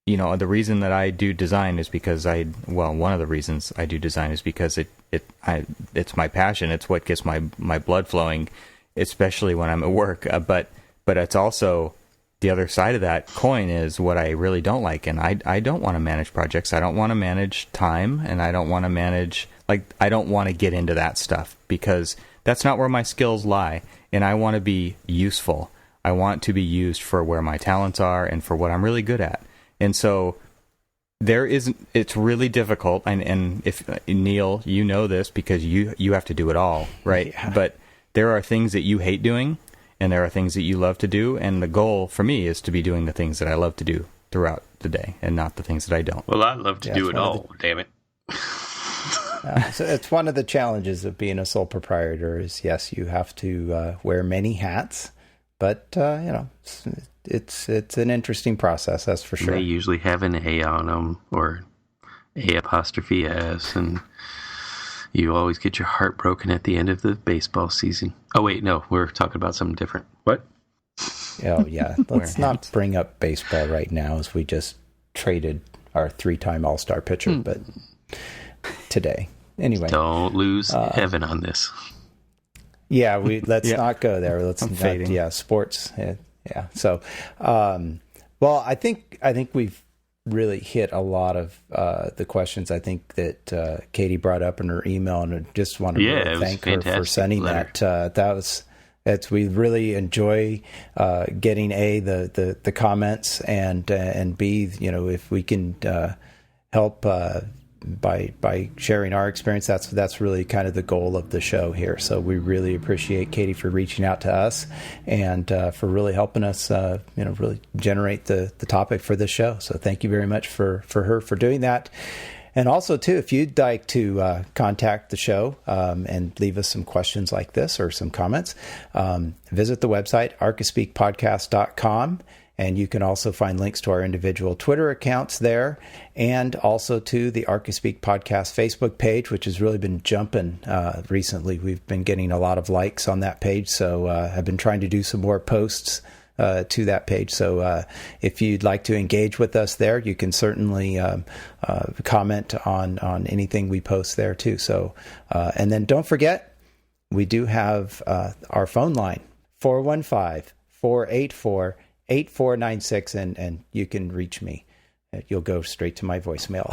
Speaker 3: the reason that I do design is because one of the reasons I do design is because it's my passion. It's what gets my blood flowing, especially when I'm at work. But it's also the other side of that coin is what I really don't like. And I don't want to manage projects. I don't want to manage time, and I don't want to manage, I don't want to get into that stuff because that's not where my skills lie. And I want to be useful. I want to be used for where my talents are and for what I'm really good at. And so it's really difficult. And if Neil, you know this because you have to do it all, right? Yeah. But there are things that you hate doing, and there are things that you love to do. And the goal for me is to be doing the things that I love to do throughout the day and not the things that I don't.
Speaker 4: Well, I love to do it all, damn it.
Speaker 1: So it's one of the challenges of being a sole proprietor is, yes, you have to wear many hats, but, it's an interesting process, that's for sure.
Speaker 4: They usually have an A on them or A''S, and you always get your heart broken at the end of the baseball season. Oh, wait, no, we're talking about something different. What?
Speaker 1: Oh, yeah. Let's not bring up baseball right now as we just traded our 3-time All-Star pitcher, but today. Anyway.
Speaker 4: Don't lose Evan on this.
Speaker 1: Yeah, let's not go there. Let's not,
Speaker 3: fading.
Speaker 1: Sports. Yeah. So, well, I think we've really hit a lot of the questions I think that Katie brought up in her email, and I just want to really thank her for sending that. We really enjoy getting the comments, and B, if we can help by sharing our experience, that's really kind of the goal of the show here. So we really appreciate Katie for reaching out to us and for really helping us really generate the topic for this show. So thank you very much for her for doing that. And also, too, if you'd like to contact the show and leave us some questions like this or some comments, visit the website, archispeakpodcast.com. And you can also find links to our individual Twitter accounts there, and also to the Archispeak Podcast Facebook page, which has really been jumping recently. We've been getting a lot of likes on that page, so I've been trying to do some more posts to that page. So if you'd like to engage with us there, you can certainly comment on anything we post there too. So and then don't forget, we do have our phone line, 415-484-8496, and you can reach me. You'll go straight to my voicemail.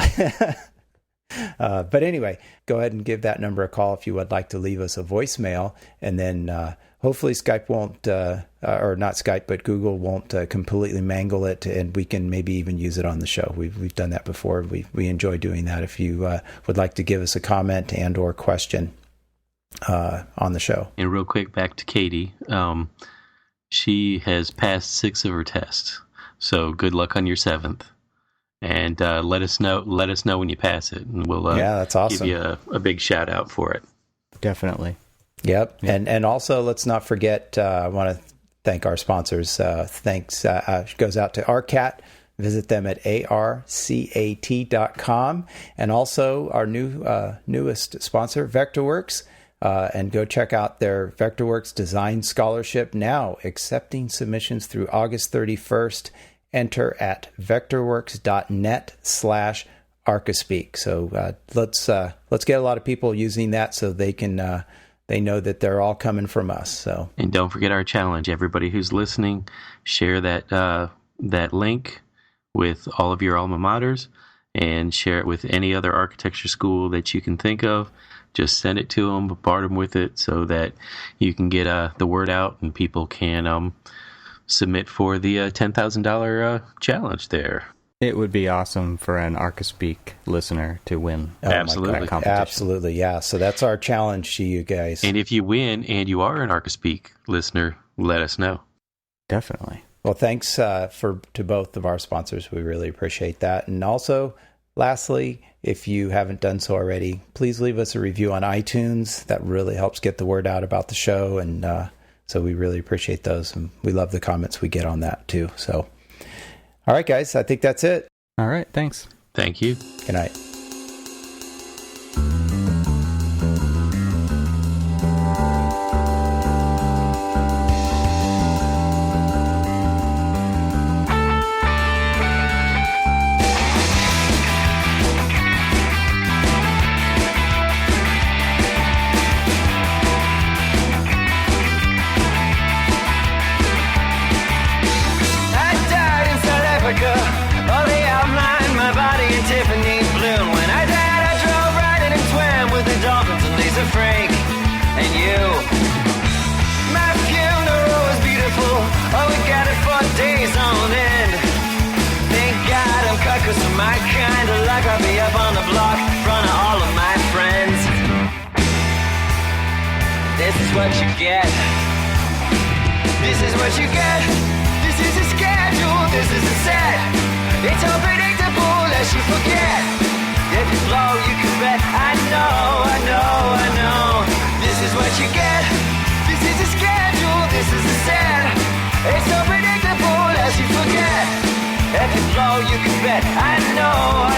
Speaker 1: But anyway, go ahead and give that number a call if you would like to leave us a voicemail, and then hopefully Skype won't, or not Skype, but Google won't completely mangle it, and we can maybe even use it on the show. We've done that before. We enjoy doing that. If you would like to give us a comment and or question on the show.
Speaker 4: And real quick, back to Katie. She has passed 6 of her tests, so good luck on your 7th. And let us know when you pass it, and we'll
Speaker 1: that's awesome.
Speaker 4: give you a big shout out for it.
Speaker 3: Definitely.
Speaker 1: Yep. And also, let's not forget, I want to thank our sponsors. Thanks goes out to ARCAT. Visit them at arcat.com, and also our newest sponsor, Vectorworks. And go check out their Vectorworks Design Scholarship, now accepting submissions through August 31st. Enter at vectorworks.net/Archispeak. So let's get a lot of people using that, so they can they know that they're all coming from us. So,
Speaker 4: and don't forget our challenge. Everybody who's listening, share that link with all of your alma maters, and share it with any other architecture school that you can think of. Just send it to them, bombard them with it, so that you can get the word out, and people can submit for the $10,000 challenge there.
Speaker 3: It would be awesome for an Archispeak listener to win.
Speaker 4: Absolutely.
Speaker 3: That competition.
Speaker 1: Absolutely, yeah. So that's our challenge to you guys.
Speaker 4: And if you win and you are an Archispeak listener, let us know.
Speaker 3: Definitely.
Speaker 1: Well, thanks to both of our sponsors. We really appreciate that. And also, lastly, if you haven't done so already, please leave us a review on iTunes. That really helps get the word out about the show, and so we really appreciate those, and we love the comments we get on that too. So, all right, guys, I think that's it.
Speaker 3: All right, thanks.
Speaker 4: Thank you.
Speaker 1: Good night.
Speaker 2: My kind of luck, I'll be up on the block in front of all of my friends. This is what you get. This is what you get. This is a schedule, this is a set. It's unpredictable lest you forget. If you blow, you can bet. I know. This is what you get. This is a schedule, this is a set. It's unpredictable lest you forget. If you blow, you can bet. I know.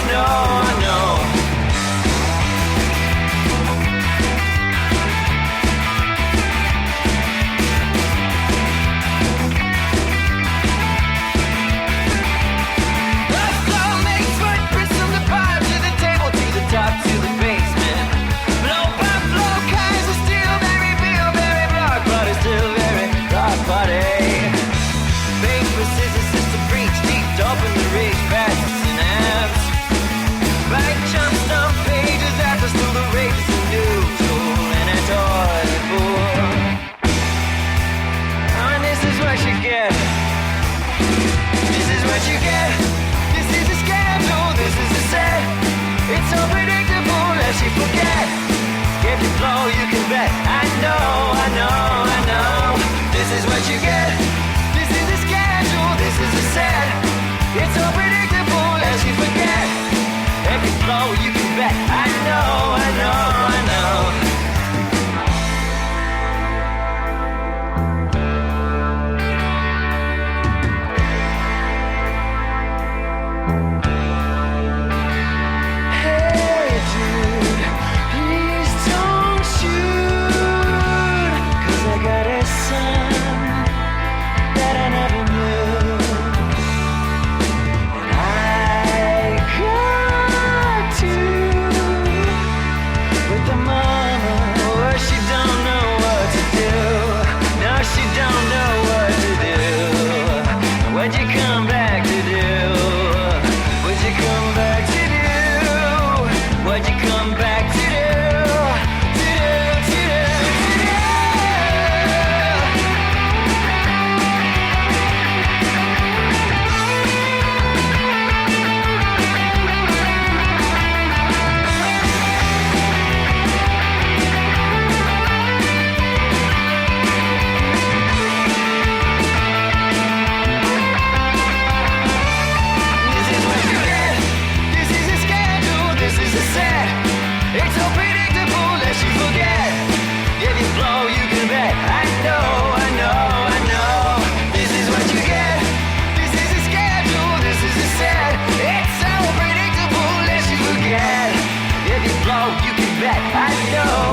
Speaker 2: The flow makes footprints from the bottom to the table, to the top, to the basement. Blow by blow, kinds of steel, very real, very rock, but it's still very rock body. Paper, scissors, sister, preach deep, open the reach, fast, and bet. I know, I know, I know. What'd you come back to do? What'd you come back to do? What'd you come back to do? It's so predictable that you forget. If you blow, you can bet. I know, I know, I know. This is what you get. This is a schedule, this is a set. It's so predictable that you forget. If you blow, you can bet. I know.